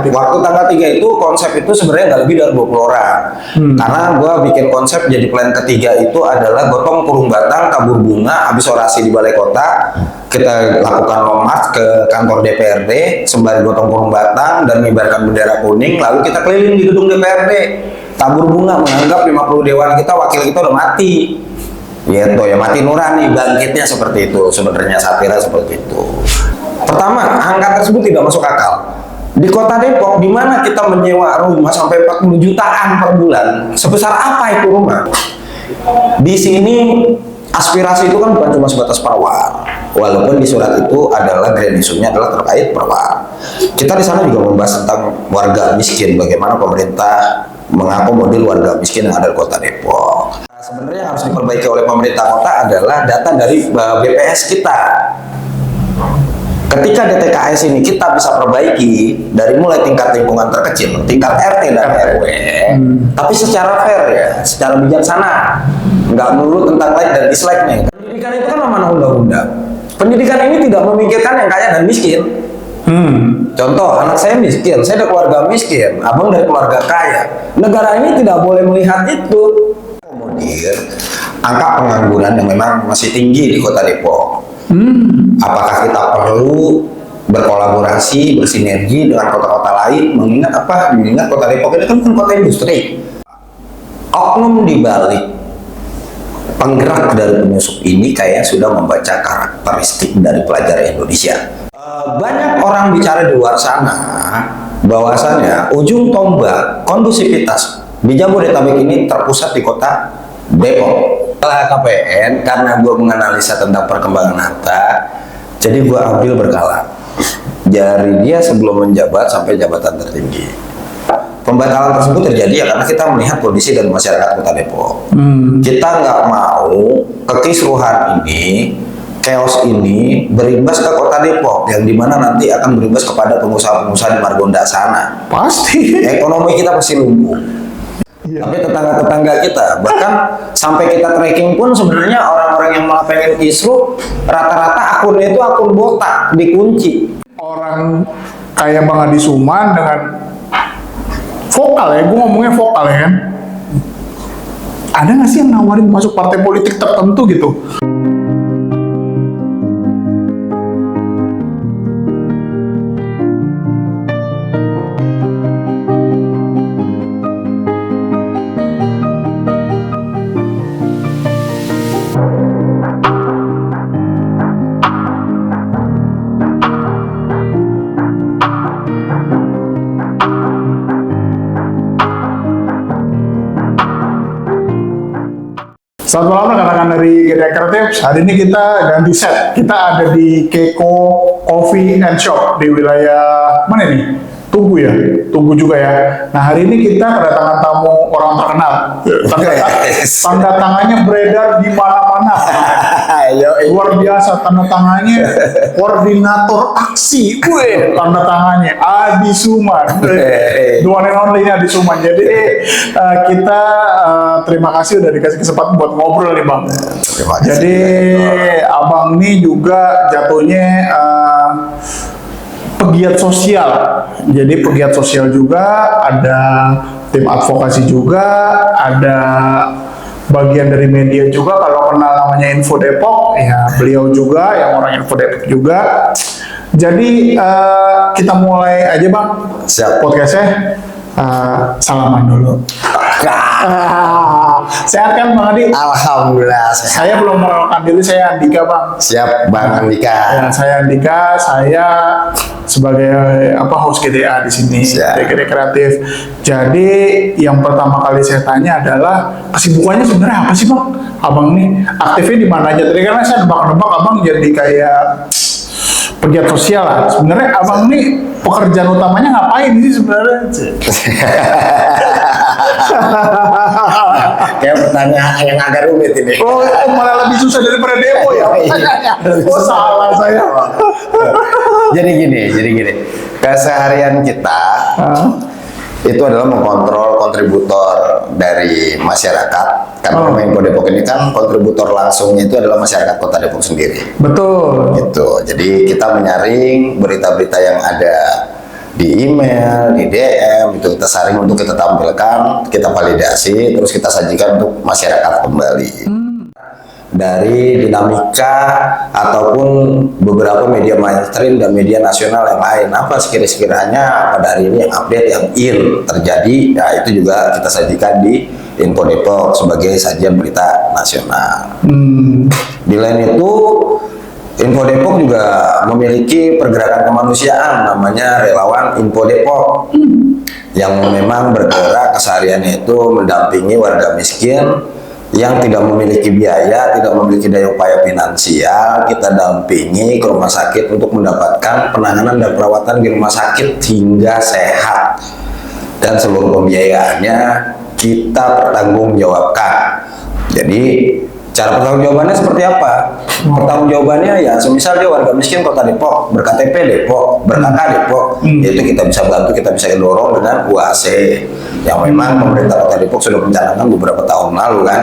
waktu tanggal 3 itu konsep itu sebenarnya nggak lebih dari 20 orang. Karena gue bikin konsep jadi plan ketiga itu adalah gotong kurung batang, tabur bunga, habis orasi di balai kota, kita lakukan long march ke kantor DPRD sembari gotong kurung batang dan mengibarkan bendera kuning, lalu kita keliling di gedung DPRD, tabur bunga menganggap 50 dewan kita, wakil kita udah mati. Gitu ya, mati nurani, bangkitnya seperti itu. Sebenarnya satira seperti itu. Pertama, angka tersebut tidak masuk akal. Di kota Depok, di mana kita menyewa rumah sampai 40 jutaan per bulan, sebesar apa itu rumah? Di sini aspirasi itu kan bukan cuma sebatas perwar, walaupun di surat itu adalah grand isunya adalah terkait perwar. Kita di sana juga membahas tentang warga miskin, bagaimana pemerintah mengakomodir warga miskin yang ada di kota Depok. Sebenarnya yang harus diperbaiki oleh pemerintah kota adalah data dari BPS kita. Ketika DTKS ini kita bisa perbaiki dari mulai tingkat lingkungan terkecil, tingkat RT dan RW, tapi secara fair ya, secara bijaksana, nggak melulu tentang like dan dislike-nya. Pendidikan itu kan amanah undang-undang. Pendidikan ini tidak memikirkan yang kaya dan miskin. Contoh, anak saya miskin, saya dari keluarga miskin, abang dari keluarga kaya. Negara ini tidak boleh melihat itu. Kemudian angka pengangguran yang memang masih tinggi di kota Depok. Apakah kita perlu berkolaborasi, bersinergi dengan kota-kota lain? Mengingat apa? Mengingat kota Depok ini kan kota industri. Oknum di balik penggerak dari penyusup ini kayaknya sudah membaca karakteristik dari pelajar Indonesia. Banyak orang bicara di luar sana bahwasanya ujung tombak kondusivitas di Jabodetabek ini terpusat di kota Depok. KPN karena gue menganalisa tentang perkembangan Hatta, jadi gue ambil berkala dari dia sebelum menjabat sampai jabatan tertinggi. Pembatalan tersebut terjadi ya karena kita melihat kondisi dan masyarakat kota Depok. Kita nggak mau kekisruhan ini, chaos ini berimbas ke kota Depok, yang dimana nanti akan berimbas kepada pengusaha-pengusaha di Margonda sana. Pasti. Ekonomi kita pasti lumpuh. Tapi tetangga-tetangga kita, bahkan sampai kita tracking pun sebenarnya orang-orang yang malah pengen kisruh, rata-rata akunnya itu akun botak, dikunci. Orang kayak Bang Adi Suman dengan vokal ya, gue ngomongnya vokal ya kan. Ada nggak sih yang nawarin masuk partai politik tertentu gitu? Selamat malam rekan-rekan dari Gedeak Kreatif. Hari ini kita ganti set. Kita ada di Keiko Coffee and Shop di wilayah mana ini? Tugu ya? Tugu juga ya. Nah hari ini kita kedatangan tamu orang terkenal. Tanda tangannya beredar di mana-mana. Luar biasa tanda tangannya. Koordinator aksi. Tanda tangannya Adi Suman. The one and only Adi Suman. Jadi kita terima kasih udah dikasih kesempatan buat ngobrol nih Bang. Jadi Abang ini juga jatuhnya pegiat sosial. Jadi pegiat sosial juga, ada tim advokasi juga, ada bagian dari media juga. Kalau kenal namanya Info Depok, ya beliau juga yang orang Info Depok juga. Jadi kita mulai aja Bang. Siap. Podcastnya. Salaman dulu. Sehat kan Bang Adi? Alhamdulillah sehat. Saya belum mengenalkan diri, saya Andika Bang. Siap Bang Andika. Ya, saya Andika, saya sebagai host GDA di sini, Gedeak Kreatif. Jadi yang pertama kali saya tanya adalah kesibukannya sebenarnya apa sih Bang? Abang nih aktifnya di mana aja? Tadi karena saya nebak-nebak Abang jadi kayak pegiat sosial lah. Sebenarnya Abang nih pekerjaan utamanya ngapain sih sebenarnya? Kayak pertanyaan yang agak rumit ini. Oh, malah lebih susah daripada demo ya? Oh, salah saya. Jadi gini. Keseharian kita itu adalah mengontrol kontributor dari masyarakat. Karena Info Depok ini kan kontributor langsungnya itu adalah masyarakat Kota Depok sendiri. Betul. Gitu. Jadi kita menyaring berita-berita yang ada di email, di DM, itu kita saring untuk kita tampilkan, kita validasi, terus kita sajikan untuk masyarakat kembali. Dari dinamika ataupun beberapa media mainstream dan media nasional yang lain, apa sekiranya pada hari ini yang update yang terjadi, ya itu juga kita sajikan di Info Depok sebagai sajian berita nasional. Di lain itu, Info Depok juga memiliki pergerakan kemanusiaan namanya Relawan Info Depok yang memang bergerak kesehariannya itu mendampingi warga miskin yang tidak memiliki biaya, tidak memiliki daya upaya finansial. Kita dampingi ke rumah sakit untuk mendapatkan penanganan dan perawatan di rumah sakit hingga sehat, dan seluruh pembiayaannya kita pertanggungjawabkan. Jadi cara pertanggungjawabannya seperti apa? Pertanggungjawabannya ya semisal dia warga miskin Kota Depok, berKTP Depok, berKK Depok, yaitu kita bisa bantu, kita bisa dorong dengan UAC yang memang pemerintah Kota Depok sudah mencanangkan beberapa tahun lalu kan.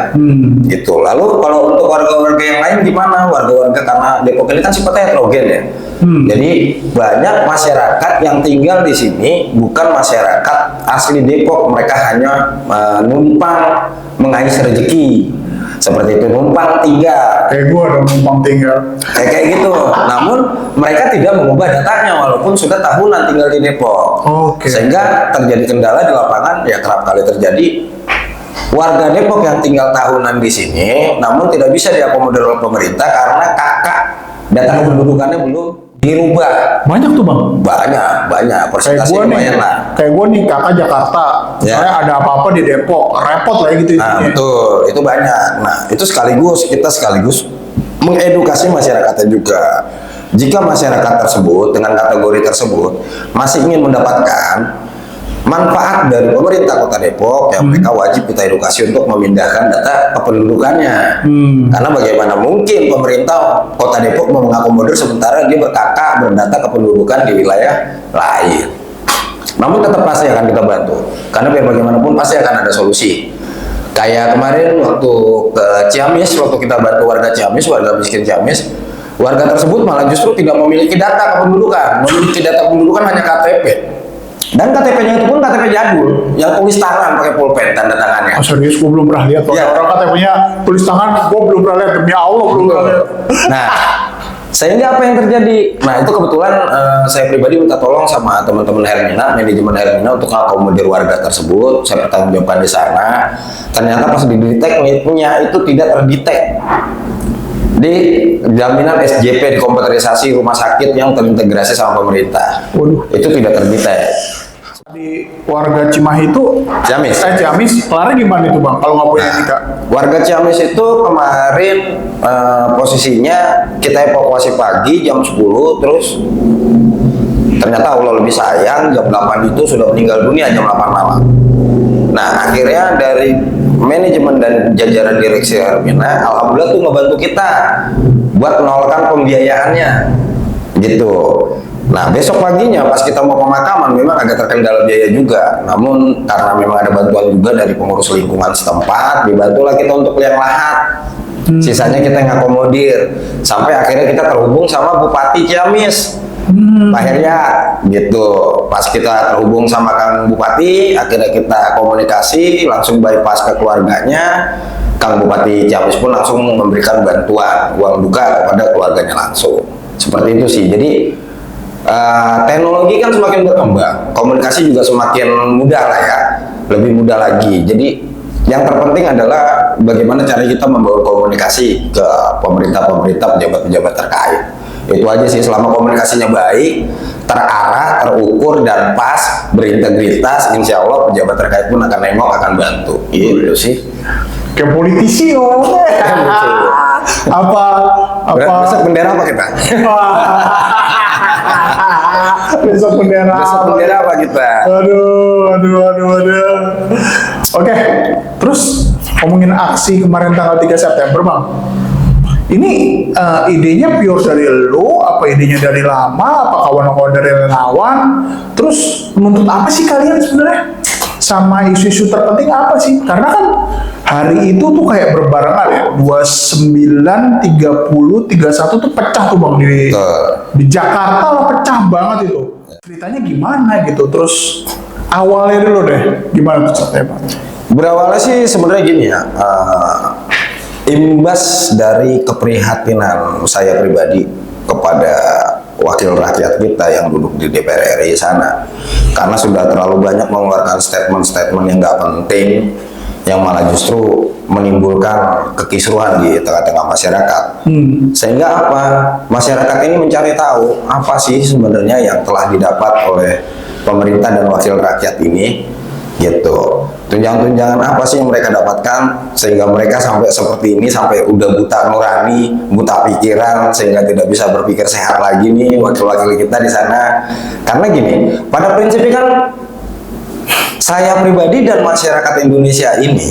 Gitu. Lalu kalau untuk warga-warga yang lain gimana? Warga-warga, karena Depok ini kan sifatnya heterogen ya. Jadi banyak masyarakat yang tinggal di sini bukan masyarakat asli Depok, mereka hanya menumpang mengais rezeki. Seperti itu, numpang tinggal. Kayak gue dong, numpang tinggal. Kayak gitu. Namun mereka tidak mengubah datanya walaupun sudah tahunan tinggal di Depok. Sehingga terjadi kendala di lapangan, ya kerap kali terjadi warga Depok yang tinggal tahunan di sini, namun tidak bisa diakomodir oleh pemerintah karena kakak data kependudukannya belum dirubah. Banyak tuh bang? Banyak. Persentase lumayan lah. Kayak gue nih kakak Jakarta, saya ada apa-apa di Depok, repot lah gitu. Nah betul, itu banyak. Nah itu kita sekaligus mengedukasi masyarakatnya juga. Jika masyarakat tersebut dengan kategori tersebut masih ingin mendapatkan manfaat dari pemerintah Kota Depok, ya mereka wajib kita edukasi untuk memindahkan data kependudukannya. Karena bagaimana mungkin pemerintah Kota Depok mau mengakomodir sementara dia berdata kependudukan di wilayah lain. Namun tetap pasti akan kita bantu, karena biar bagaimanapun pasti akan ada solusi. Kayak kemarin waktu ke Ciamis, waktu kita bantu warga Ciamis, warga miskin Ciamis, warga tersebut malah justru tidak memiliki data kependudukan, memiliki data kependudukan hanya KTP. Dan KTP-nya itu pun KTP jadul, yang tulis tangan pakai pulpen tanda tangannya. Serius, gue belum pernah lihat. Orang KTP-nya tulis tangan, gue belum pernah lihat, demi Allah belum pernah lihat. Nah, sehingga apa yang terjadi? Nah itu kebetulan saya pribadi minta tolong sama teman-teman Hermina, manajemen Hermina untuk mengakomodir warga tersebut. Saya bertanggung jawab di sana. Ternyata pas didetek-nya itu tidak terdetek di jaminan SJP, di komputerisasi rumah sakit yang terintegrasi sama pemerintah. Itu tidak terdetek. Di warga Cimahi itu, Ciamis, kelarnya gimana itu bang? Kalau nggak punya nikah? Warga Ciamis itu kemarin posisinya kita evakuasi pagi jam 10, terus ternyata Allah lebih sayang jam 8 itu sudah meninggal dunia jam 8 malam. Nah akhirnya dari manajemen dan jajaran direksi Hermina, alhamdulillah tuh ngebantu kita buat menolakkan pembiayaannya gitu. Nah besok paginya pas kita mau pemakaman memang agak terkendala biaya juga, namun karena memang ada bantuan juga dari pengurus lingkungan setempat, dibantulah kita untuk liang lahat. Sisanya kita ngakomodir sampai akhirnya kita terhubung sama Bupati Ciamis, Pak Heryat gitu. Pas kita terhubung sama Kang Bupati, akhirnya kita komunikasi langsung bypass ke keluarganya. Kang Bupati Ciamis pun langsung memberikan bantuan uang duka kepada keluarganya langsung. Seperti itu sih. Jadi teknologi kan semakin berkembang, komunikasi juga semakin mudah lah ya, lebih mudah lagi. Jadi yang terpenting adalah bagaimana cara kita membawa komunikasi ke pemerintah-pemerintah, pejabat-pejabat terkait. Itu aja sih, selama komunikasinya baik, terarah, terukur, dan pas, berintegritas, insya Allah pejabat terkait pun akan nengok, akan bantu. Gitu sih. Kayak politisi ngomongnya. Apa? Besok bendera apa kita? Besok bendera apa kita? Aduh. Oke, terus ngomongin aksi kemarin tanggal 3 September bang. Ini idenya pure dari lo, apa idenya dari lama, apa kawan-kawan dari relawan? Terus menuntut apa sih kalian sebenarnya? Sama isu-isu terpenting apa sih? Karena kan hari itu tuh kayak berbarengan ya, 29, 30, 31 tuh pecah tuh bang di Jakarta lah, pecah banget itu. ceritanya gimana gitu, terus awalnya dulu deh, gimana tuh ceritanya Pak? Berawalnya sih sebenarnya gini ya, imbas dari keprihatinan saya pribadi kepada wakil rakyat kita yang duduk di DPR RI sana, karena sudah terlalu banyak mengeluarkan statement-statement yang nggak penting, yang malah justru menimbulkan kekisruhan di tengah-tengah masyarakat. Sehingga apa? Masyarakat ini mencari tahu apa sih sebenarnya yang telah didapat oleh pemerintah dan wakil rakyat ini, gitu. Tunjangan-tunjangan apa sih yang mereka dapatkan sehingga mereka sampai seperti ini, sampai udah buta nurani, buta pikiran, sehingga tidak bisa berpikir sehat lagi nih wakil-wakil kita di sana. Karena gini, pada prinsipnya kan saya pribadi dan masyarakat Indonesia ini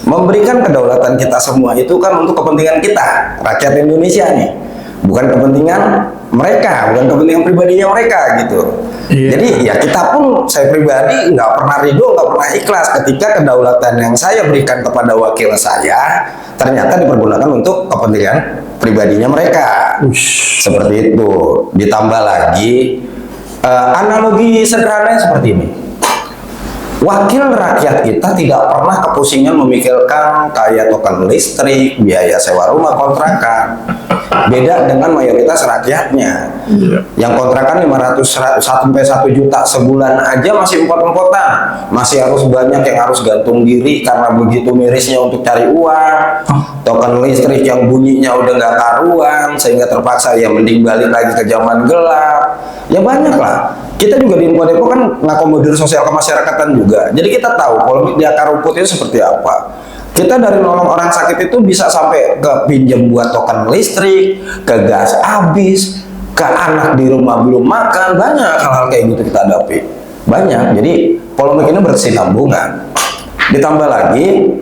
memberikan kedaulatan kita semua itu kan untuk kepentingan kita, rakyat Indonesia nih, bukan kepentingan mereka, bukan kepentingan pribadinya mereka gitu. Jadi ya kita pun, saya pribadi nggak pernah ridho, nggak pernah ikhlas ketika kedaulatan yang saya berikan kepada wakil saya ternyata dipergunakan untuk kepentingan pribadinya mereka. Seperti itu. Ditambah lagi analogi sederhananya seperti ini. Wakil rakyat kita tidak pernah kepusingan memikirkan kayak token listrik, biaya sewa rumah kontrakan. Beda dengan mayoritas rakyatnya. Yang kontrakan 500 sampai 1 juta sebulan aja masih empot-empotan. Masih harus banyak yang harus gantung diri karena begitu mirisnya untuk cari uang. Token listrik yang bunyinya udah nggak karuan, sehingga terpaksa ya mending balik lagi ke zaman gelap. Ya banyak lah. Kita juga di Info Depok kan ngakomodir sosial kemasyarakatan juga. Jadi kita tahu polemik di akar rumput itu seperti apa. Kita dari nolong orang sakit itu bisa sampai ke pinjam buat token listrik, ke gas habis, ke anak di rumah belum makan, banyak hal-hal kayak gitu kita hadapi. Banyak. Jadi polemik ini berkesinambungan. Ditambah lagi,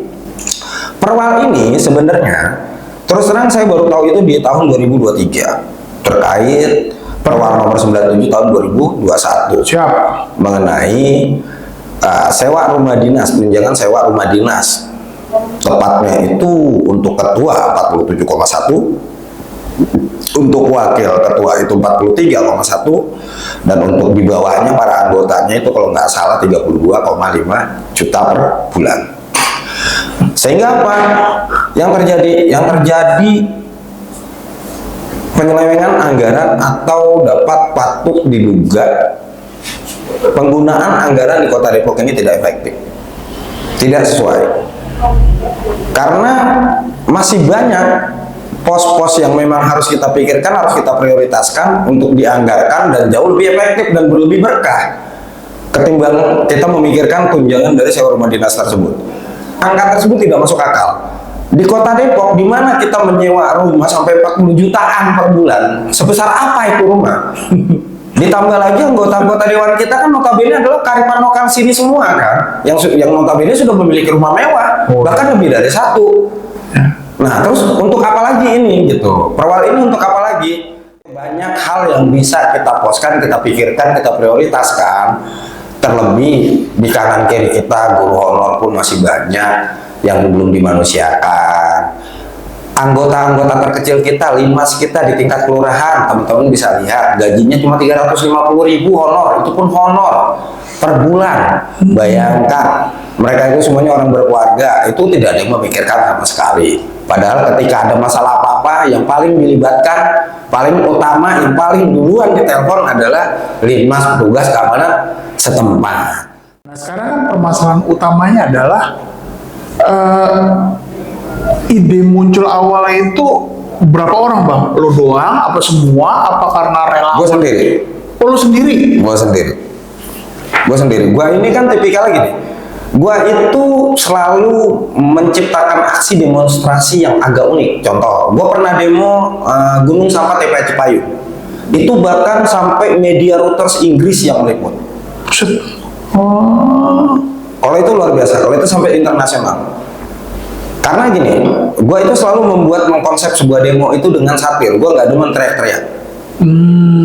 perwal ini sebenarnya terus terang saya baru tahu itu di tahun 2023 terkait Perwal nomor 97 tahun 2021. Mengenai sewa rumah dinas, tunjangan sewa rumah dinas. Tepatnya itu untuk ketua 47,1, untuk wakil ketua itu 43,1, dan untuk di bawahnya para anggotanya itu kalau nggak salah 32,5 juta per bulan. Sehingga apa? Yang terjadi penyelewengan anggaran atau dapat patut diduga penggunaan anggaran di Kota Depok ini tidak efektif, tidak sesuai, karena masih banyak pos-pos yang memang harus kita pikirkan, harus kita prioritaskan untuk dianggarkan dan jauh lebih efektif dan berlebih berkah ketimbang kita memikirkan tunjangan dari sewa rumah dinas tersebut. Angka tersebut tidak masuk akal. Di Kota Depok, di mana kita menyewa rumah sampai 40 jutaan per bulan, sebesar apa itu rumah? Ditambah lagi anggota-anggota dewan kita kan notabene adalah karipan lokal sini semua kan, yang notabene sudah memiliki rumah mewah, bahkan lebih dari 1. Nah, terus untuk apa lagi ini gitu? Perwal ini untuk apa lagi? Banyak hal yang bisa kita poskan, kita pikirkan, kita prioritaskan. Terlebih di kanan kiri kita guru honor pun masih banyak yang belum dimanusiakan. Anggota-anggota terkecil kita, limas kita di tingkat kelurahan, teman-teman bisa lihat gajinya cuma 350.000 honor, itu pun honor per bulan. Bayangkan, mereka itu semuanya orang berkeluarga, itu tidak ada yang memikirkan sama sekali. Padahal ketika ada masalah apa-apa, yang paling dilibatkan, paling utama, yang paling duluan ditelepon adalah limas petugas keamanan setempat. Nah sekarang kan permasalahan utamanya adalah ide muncul awalnya itu berapa orang bang? Lo doang? Apa semua? Apa karena relawan? Gue sendiri. Oh lo sendiri? Gue sendiri. Gue ini kan tipikal gini. Gue itu selalu menciptakan aksi demonstrasi yang agak unik. Contoh, gue pernah demo Gunung Sampah TPA Cipayung. Itu bahkan sampai media Reuters Inggris yang meliput. Kalau itu luar biasa, kalau itu sampai internasional. Karena gini, gue itu selalu mengkonsep sebuah demo itu dengan satir. Gue nggak demen teriak-teriak.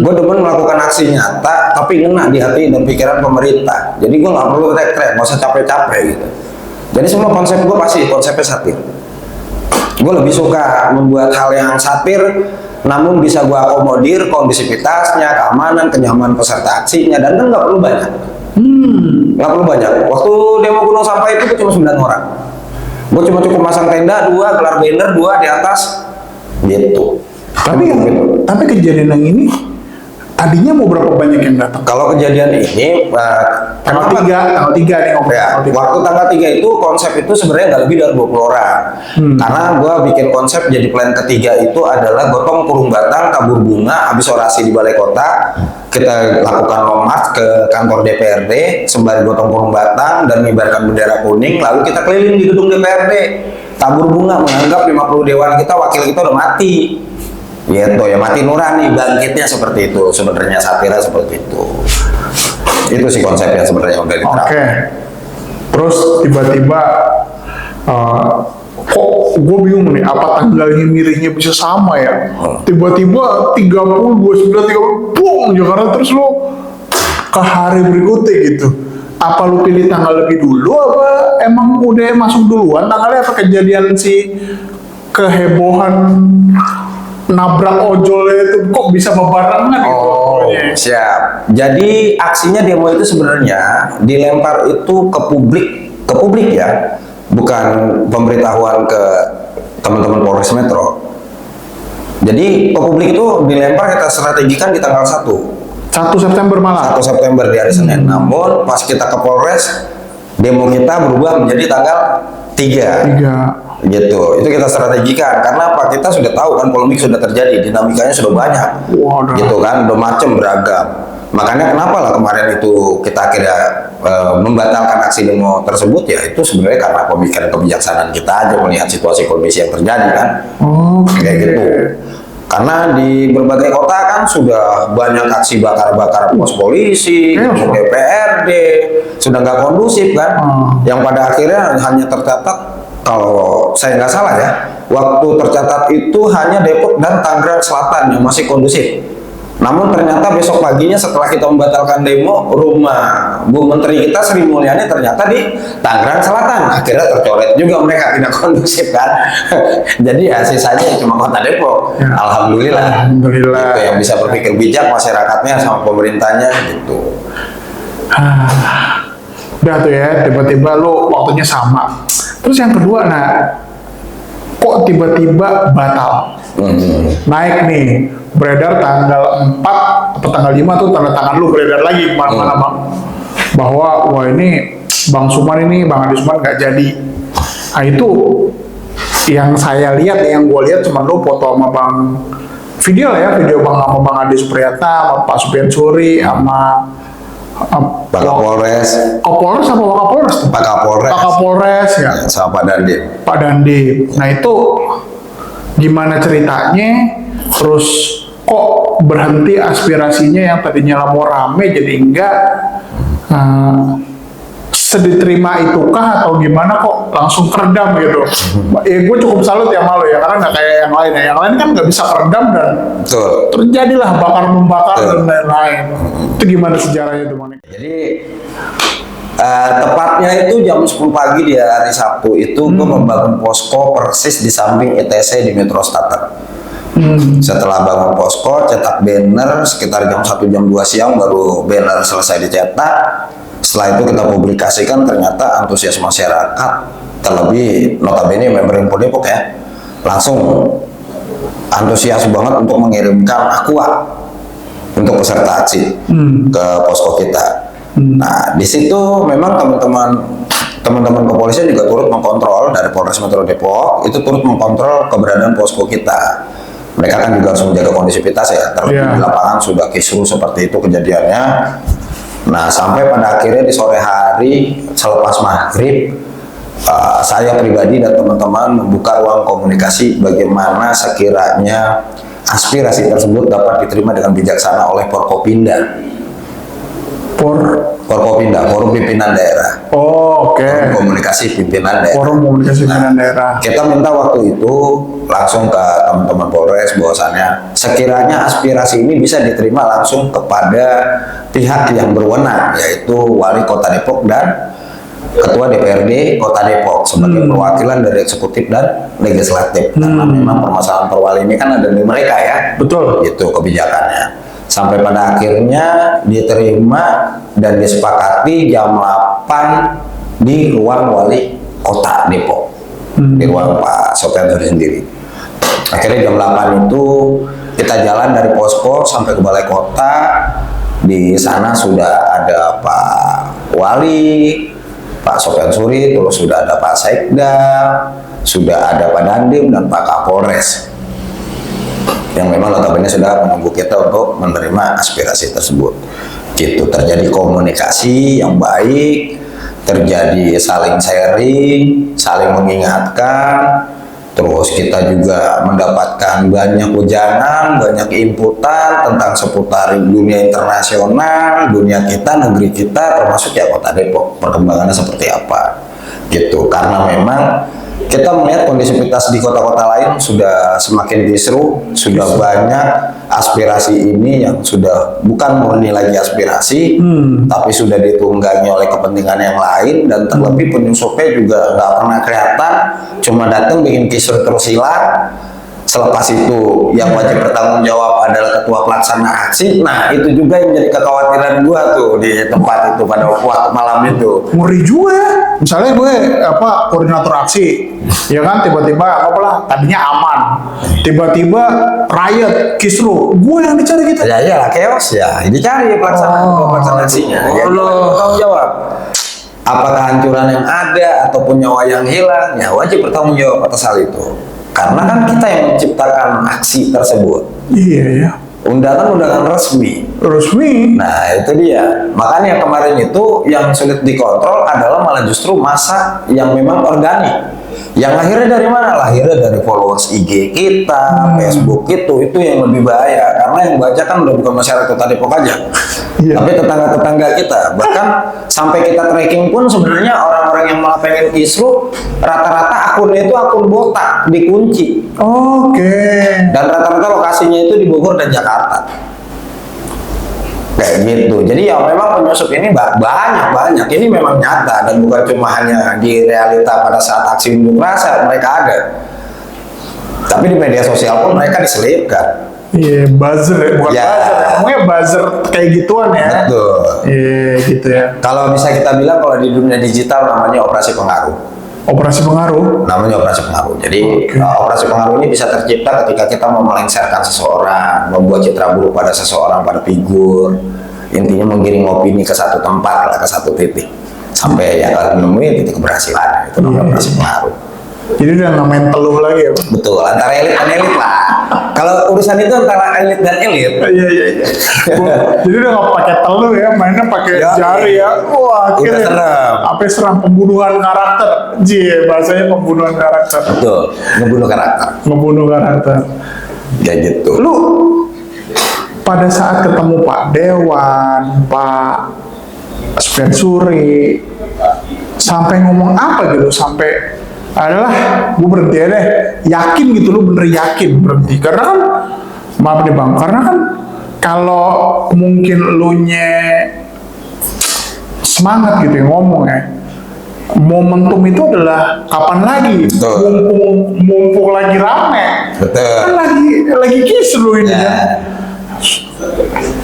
Gue demen melakukan aksi nyata, tapi ngena di hati dan pikiran pemerintah. Jadi gue nggak perlu teriak-teriak, nggak usah capek-capek gitu. Jadi semua konsep gue pasti konsepnya satir. Gue lebih suka membuat hal yang satir namun bisa gue akomodir kondisivitasnya, keamanan, kenyamanan peserta aksinya, dan kan nggak perlu banyak. Nggak perlu banyak. Waktu demo Gunung Sampah itu cuma 9 orang. Gue cuma cukup masang tenda 2, gelar banner 2 di atas, gitu. Tapi kejadian yang ini tadinya mau berapa banyak yang datang? Kalau kejadian ini, Tanggal 3 nih ngomong. ya, waktu tanggal 3 itu konsep itu sebenarnya nggak lebih dari 20 orang. Karena gue bikin konsep jadi plan ketiga itu adalah gotong kurung batang, tabur bunga, habis orasi di balai kota, kita lakukan long march ke kantor DPRD, sembari gotong kurung batang dan mengibarkan bendera kuning, lalu kita keliling di gedung DPRD, tabur bunga menganggap 50 dewan kita, wakil kita udah mati. Gitu ya, mati nurani, bangkitnya seperti itu sebenarnya, satira seperti itu. Itu sih konsepnya sebenarnya udah diterapkan. Oke. Terus tiba-tiba kok gue bingung nih, apa tanggalnya milihnya bisa sama ya? Tiba-tiba 30, 29, 30, boom, Jakarta, terus lo ke hari berikutnya gitu. Apa lu pilih tanggal lebih dulu, apa emang udah masuk duluan tanggalnya, apa kejadian si kehebohan nabrak ojolnya itu kok bisa bebarengan gitu? Oh, siap. Jadi aksinya demo itu sebenarnya dilempar itu ke publik ya, bukan pemberitahuan ke teman-teman Polres Metro. Jadi ke publik itu dilempar, kita strategikan di tanggal 1 September malah. 1 September di hari Senin. Namun pas kita ke Polres, demo kita berubah menjadi tanggal 3 gitu. Itu kita strategikan karena apa, kita sudah tahu kan polemik sudah terjadi, dinamikanya sudah banyak. Waduh. Gitu kan, udah macam beragam. Makanya kenapa lah kemarin itu kita akhirnya membatalkan aksi demo tersebut, ya itu sebenarnya karena pemikiran kebijaksanaan kita aja melihat situasi kondisi yang terjadi kan. Kayak gitu. Karena di berbagai kota kan sudah banyak aksi bakar-bakar pos polisi, gedung DPRD, sudah nggak kondusif kan. Yang pada akhirnya hanya tercatat, kalau saya nggak salah ya, waktu tercatat itu hanya Depok dan Tangerang Selatan yang masih kondusif. Namun ternyata besok paginya setelah kita membatalkan demo, rumah Bu Menteri kita Sri Mulyani ternyata di Tangerang Selatan. Akhirnya tercoret juga, mereka tidak kondusif kan. Jadi ya sisanya cuma kota Depok. Ya. Alhamdulillah. Alhamdulillah. Gitu, yang bisa berpikir bijak masyarakatnya sama pemerintahnya gitu. Udah tuh ya, tiba-tiba lo waktunya sama. Terus yang kedua, nah kok tiba-tiba batal? Naik nih, beredar tanggal 4 atau tanggal 5 tuh tanda tangan lu beredar lagi kemana-mana Bang. Bahwa wah ini Bang Suman ini, Bang Adi Suman nggak jadi. Nah itu yang saya lihat, yang gue lihat cuma lu foto sama Bang, video lah ya, video Bang sama Bang Adi Supriyatna, sama Pak Supian Suri, sama Pak Kapolres, Kapolres apa Wakapolres? Pak Kapolres, Pak Kapolres ya. sama Pak Dandim. Pak Dandim. Nah itu gimana ceritanya? Terus kok berhenti aspirasinya yang tadinya mau rame jadi enggak? Sediterima itukah atau gimana kok langsung keredam gitu? Gue cukup salut ya malu ya, karena nggak kayak yang lain ya. Yang lain kan nggak bisa keredam dan Betul. terjadilah bakar membakar Betul. dan lain-lain. Itu gimana sejarahnya itu, Monik? Jadi tepatnya itu jam 10 pagi di hari Sabtu itu gue membangun posko persis di samping ITC di Metro Starter. Setelah bangun posko, cetak banner sekitar jam 1 jam 2 siang baru banner selesai dicetak. Setelah itu kita publikasikan, ternyata antusias masyarakat, terlebih notabene member Info Depok ya, langsung antusias banget untuk mengirimkan aqua untuk peserta aksi ke posko kita. Nah, di situ memang teman-teman kepolisian juga turut mengkontrol dari Polres Metro Depok, itu turut mengkontrol keberadaan posko kita. Mereka kan juga harus menjaga kondisivitas ya, terlebih di lapangan sudah kisruh seperti itu kejadiannya. Nah, sampai pada akhirnya di sore hari selepas maghrib, saya pribadi dan teman-teman membuka ruang komunikasi bagaimana sekiranya aspirasi tersebut dapat diterima dengan bijaksana oleh Forkopimda. Forkopimda, Forum Pimpinan Daerah. Oh, oke. Forum Komunikasi Pimpinan Daerah. Forum Komunikasi Pimpinan Daerah. Kita minta waktu itu langsung ke teman-teman Polres bahwasannya sekiranya aspirasi ini bisa diterima langsung kepada pihak yang berwenang, yaitu Wali Kota Depok dan Ketua DPRD Kota Depok sebagai perwakilan dari eksekutif dan legislatif. Karena memang permasalahan perwali ini kan ada di mereka ya. Betul. Itu kebijakannya. Sampai pada akhirnya diterima dan disepakati jam 8 di ruang wali kota Depok. Di ruang Pak Sopyan sendiri. Akhirnya jam 8 itu kita jalan dari posko sampai ke balai kota. Di sana sudah ada Pak Wali, Pak Sopyan Suri, terus sudah ada Pak Sekda, sudah ada Pak Dandim dan Pak Kapolres yang memang notabene sudah menunggu kita untuk menerima aspirasi tersebut. Gitu, terjadi komunikasi yang baik, terjadi saling sharing, saling mengingatkan, terus kita juga mendapatkan banyak ujangan, banyak inputan tentang seputar dunia internasional, dunia kita, negeri kita, termasuk ya Kota Depok, perkembangannya seperti apa. Gitu, karena memang kita melihat kondisivitas di kota-kota lain sudah semakin kisruh, sudah banyak aspirasi ini yang sudah bukan murni lagi aspirasi, tapi sudah ditunggangi oleh kepentingan yang lain, dan terlebih penyusupnya juga nggak pernah kelihatan, cuma datang bikin kisruh terus hilang. Selepas itu yang wajib bertanggung jawab adalah ketua pelaksana aksi. Nah itu juga yang jadi kekhawatiran gua tuh di tempat itu pada waktu malam itu. Ngeri juga ya. Misalnya gue koordinator aksi, ya kan, tiba-tiba apalah tadinya aman, tiba-tiba riot, kisruh, gue yang dicari gitu. Ya chaos ya, dicari pelaksana aksinya. Ya bertanggung jawab. Apakah hancuran yang ada ataupun nyawa yang hilang, ya wajib bertanggung jawab atas hal itu. Karena kan kita yang menciptakan aksi tersebut. Iya ya. Undangan-undangan resmi. Nah itu dia. Makanya kemarin itu yang sulit dikontrol adalah malah justru masa yang memang organik. Yang lahirnya dari mana? Lahirnya dari followers IG kita, Facebook itu yang lebih bahaya. Karena yang baca kan udah bukan masyarakat Kota Depok aja, tapi tetangga-tetangga kita. Bahkan sampai kita tracking pun sebenarnya orang-orang yang malah pengen kisruh, rata-rata akunnya itu akun botak, dikunci. Dan rata-rata lokasinya itu di Bogor dan Jakarta. Kayak gitu. Jadi ya memang penyusup ini banyak. Ini memang nyata dan bukan cuma hanya di realita pada saat aksi unjuk rasa mereka ada. Tapi di media sosial pun mereka diselipkan. Iya, buzzer ya, bukan buzzer. Ngomongnya buzzer kayak gituan ya. Betul. Iya, gitu ya. Kalau bisa kita bilang kalau di dunia digital namanya operasi pengaruh. Operasi pengaruh? Namanya operasi pengaruh. Jadi operasi pengaruh ini bisa tercipta ketika kita mau melengsarkan seseorang, membuat citra buruk pada seseorang, pada figur. Intinya menggiring opini ke satu tempat, ke satu titik. Sampai ya kalau menemui titik keberhasilan. Itu namanya operasi pengaruh. Jadi udah nggak main teluh lagi ya? Betul, antara elit dan elit lah. Kalau urusan itu antara elit dan elit. Iya. Jadi udah nggak pakai teluh ya, mainnya pakai jari ya. Wah, akhirnya apa serang pembunuhan karakter. Bahasanya pembunuhan karakter. Betul, ngebunuh karakter. Kayak gitu. Lu pada saat ketemu Pak Dewan, Pak Sopyan Suri, sampai ngomong apa gitu, sampai adalah gue berhenti deh, yakin gitu, lu bener yakin berhenti, karena kan maaf nih bang, karena kan kalau mungkin lu semangat gitu ya ngomong ya, momentum itu adalah kapan lagi, mumpung lagi rame, kan lagi kisruh ini ya.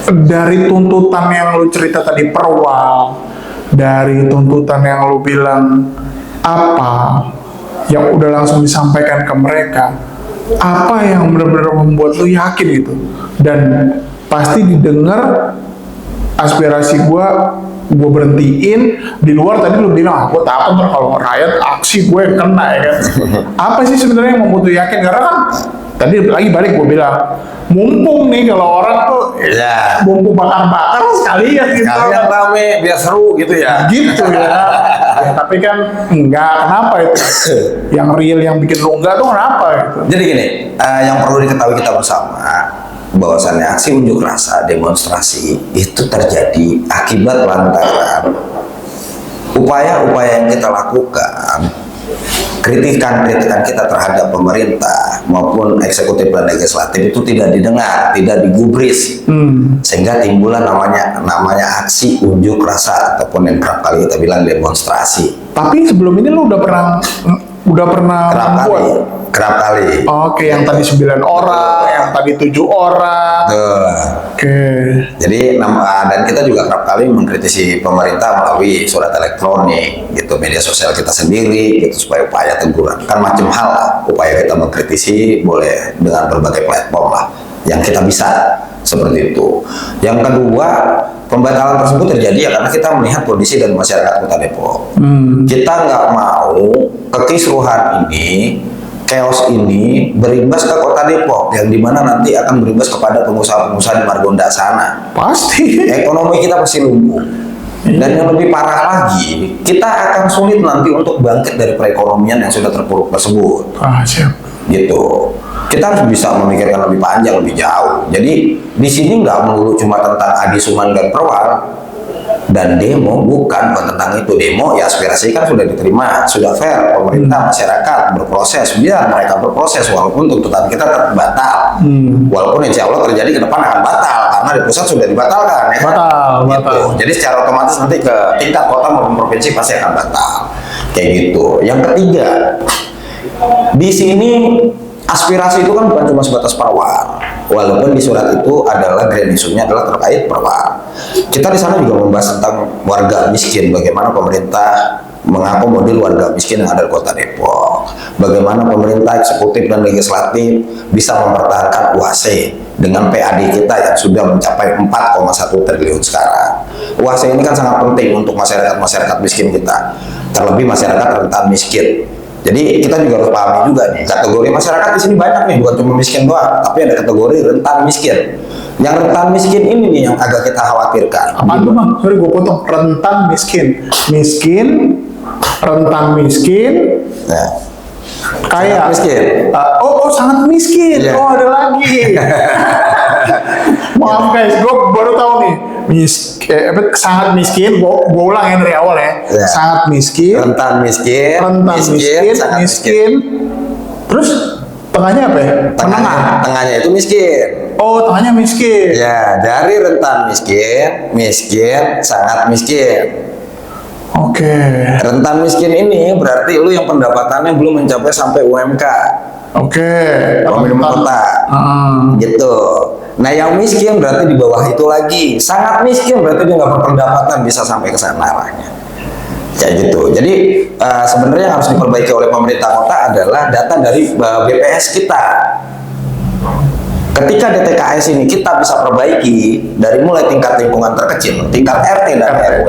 Dari tuntutan yang lu cerita tadi perwal, dari tuntutan yang lu bilang apa yang udah langsung disampaikan ke mereka, apa yang benar-benar membuat lu yakin gitu, dan pasti didengar aspirasi gue berhentiin. Di luar tadi lu bilang, gue takut ntar kalau rakyat aksi gue kena ya kan. Apa sih sebenarnya yang membuat lu yakin? Karena kan tadi lagi balik gue bilang, mumpung nih kalau orang tuh mumpung bakar-bakar sekalian gitu, sekalian rame biar seru gitu ya. Gitu ya. Ya, tapi kan enggak, kenapa itu? Yang real yang bikin lu enggak tuh kenapa gitu? Jadi gini, yang perlu diketahui kita bersama, bahwasannya aksi unjuk rasa, demonstrasi itu terjadi akibat lantaran upaya-upaya yang kita lakukan, kritikan kita terhadap pemerintah maupun eksekutif dan legislatif itu tidak didengar, tidak digubris, sehingga timbullah namanya aksi unjuk rasa ataupun yang kerap kali kita bilang demonstrasi. Tapi sebelum ini lu udah pernah Kerap kali. Oke, yang tadi 9 orang, yang tadi 7 orang. Oke. Jadi dan kita juga kerap kali mengkritisi pemerintah melalui surat elektronik, gitu, media sosial kita sendiri, gitu, supaya upaya teguran. Kan macam hal lah, upaya kita mengkritisi boleh dengan berbagai platform lah, yang kita bisa seperti itu. Yang kedua, pembatalan tersebut terjadi ya karena kita melihat kondisi dari masyarakat Kota Depok. Kita nggak mau kekisruhan ini, chaos ini berimbas ke Kota Depok, yang dimana nanti akan berimbas kepada pengusaha-pengusaha di Margonda sana. Pasti. Ekonomi kita pasti lumpuh. Dan yang lebih parah lagi, kita akan sulit nanti untuk bangkit dari perekonomian yang sudah terpuruk tersebut. Siap. Gitu. Kita harus bisa memikirkan lebih panjang, lebih jauh. Jadi di sini nggak melulu cuma tentang Adi Suman dan Perwal dan demo, bukan tentang itu. Demo ya aspirasi kan sudah diterima, sudah fair, pemerintah, masyarakat berproses, biar mereka berproses walaupun tuntutan kita tetap batal. Walaupun insya Allah terjadi ke depan akan batal karena di pusat sudah dibatalkan ya. Batal. Jadi secara otomatis nanti ke tingkat kota maupun provinsi pasti akan batal. Kayak gitu. Yang ketiga, di sini aspirasi itu kan bukan cuma sebatas Perwal, walaupun di surat itu adalah grand issue-nya adalah terkait Perwal. Kita di sana juga membahas tentang warga miskin, bagaimana pemerintah mengakomodir warga miskin yang ada di Kota Depok, bagaimana pemerintah eksekutif dan legislatif bisa mempertahankan UAC dengan PAD kita yang sudah mencapai 4,1 triliun sekarang. UAC ini kan sangat penting untuk masyarakat miskin kita, terlebih masyarakat rentan miskin. Jadi kita juga harus pahami juga nih, kategori masyarakat di sini banyak nih, bukan cuma miskin doang, tapi ada kategori rentan miskin. Yang rentan miskin ini nih yang agak kita khawatirkan. Apaan tuh, Bang? Sorry, gue potong. Rentan miskin. Rentan miskin. Ya. Kaya. Miskin. Sangat miskin. Yeah. Ada lagi. Maaf guys, gue baru tahu nih. Sangat miskin. Gue ulang ya dari awal ya. Yeah. Sangat miskin. Rentan miskin. Sangat miskin. Terus tengahnya apa ya? Tengahnya itu miskin. Tengahnya miskin. Ya, dari rentan miskin, sangat miskin. Oke. Rentan miskin ini berarti lu yang pendapatannya belum mencapai sampai UMK. Oke. Kalau minimum kota. Gitu. Nah, yang miskin berarti di bawah itu lagi. Sangat miskin berarti dia nggak berpendapatan bisa sampai ke sana arahnya. Ya gitu. Jadi sebenarnya yang harus diperbaiki oleh pemerintah kota adalah data dari BPS kita. Ketika DTKS ini kita bisa perbaiki dari mulai tingkat lingkungan terkecil, tingkat RT dan RW,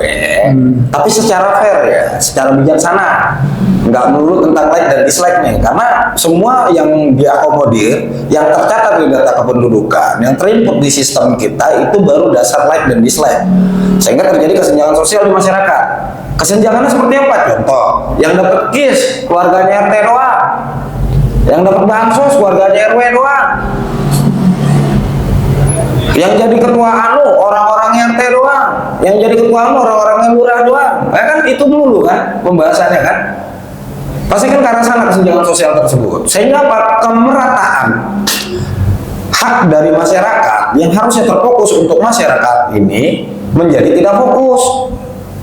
tapi secara fair ya, secara bijaksana, nggak melulu tentang like dan dislike nih, karena semua yang diakomodir, yang tercatat di data kependudukan, yang terinput di sistem kita itu baru dasar like dan dislike, sehingga terjadi kesenjangan sosial di masyarakat. Kesenjangannya seperti apa? Contoh, yang dapat KIS keluarganya RT doang, yang dapat bansos keluarganya RW doang. Yang jadi ketua orang-orang RT doang, yang jadi ketua orang-orang lurah doang. Kan itu dulu kan pembahasannya kan. Pasti kan karena sana kesenjangan sosial tersebut. Sehingga apa? Kemerataan hak dari masyarakat yang harusnya terfokus untuk masyarakat ini menjadi tidak fokus.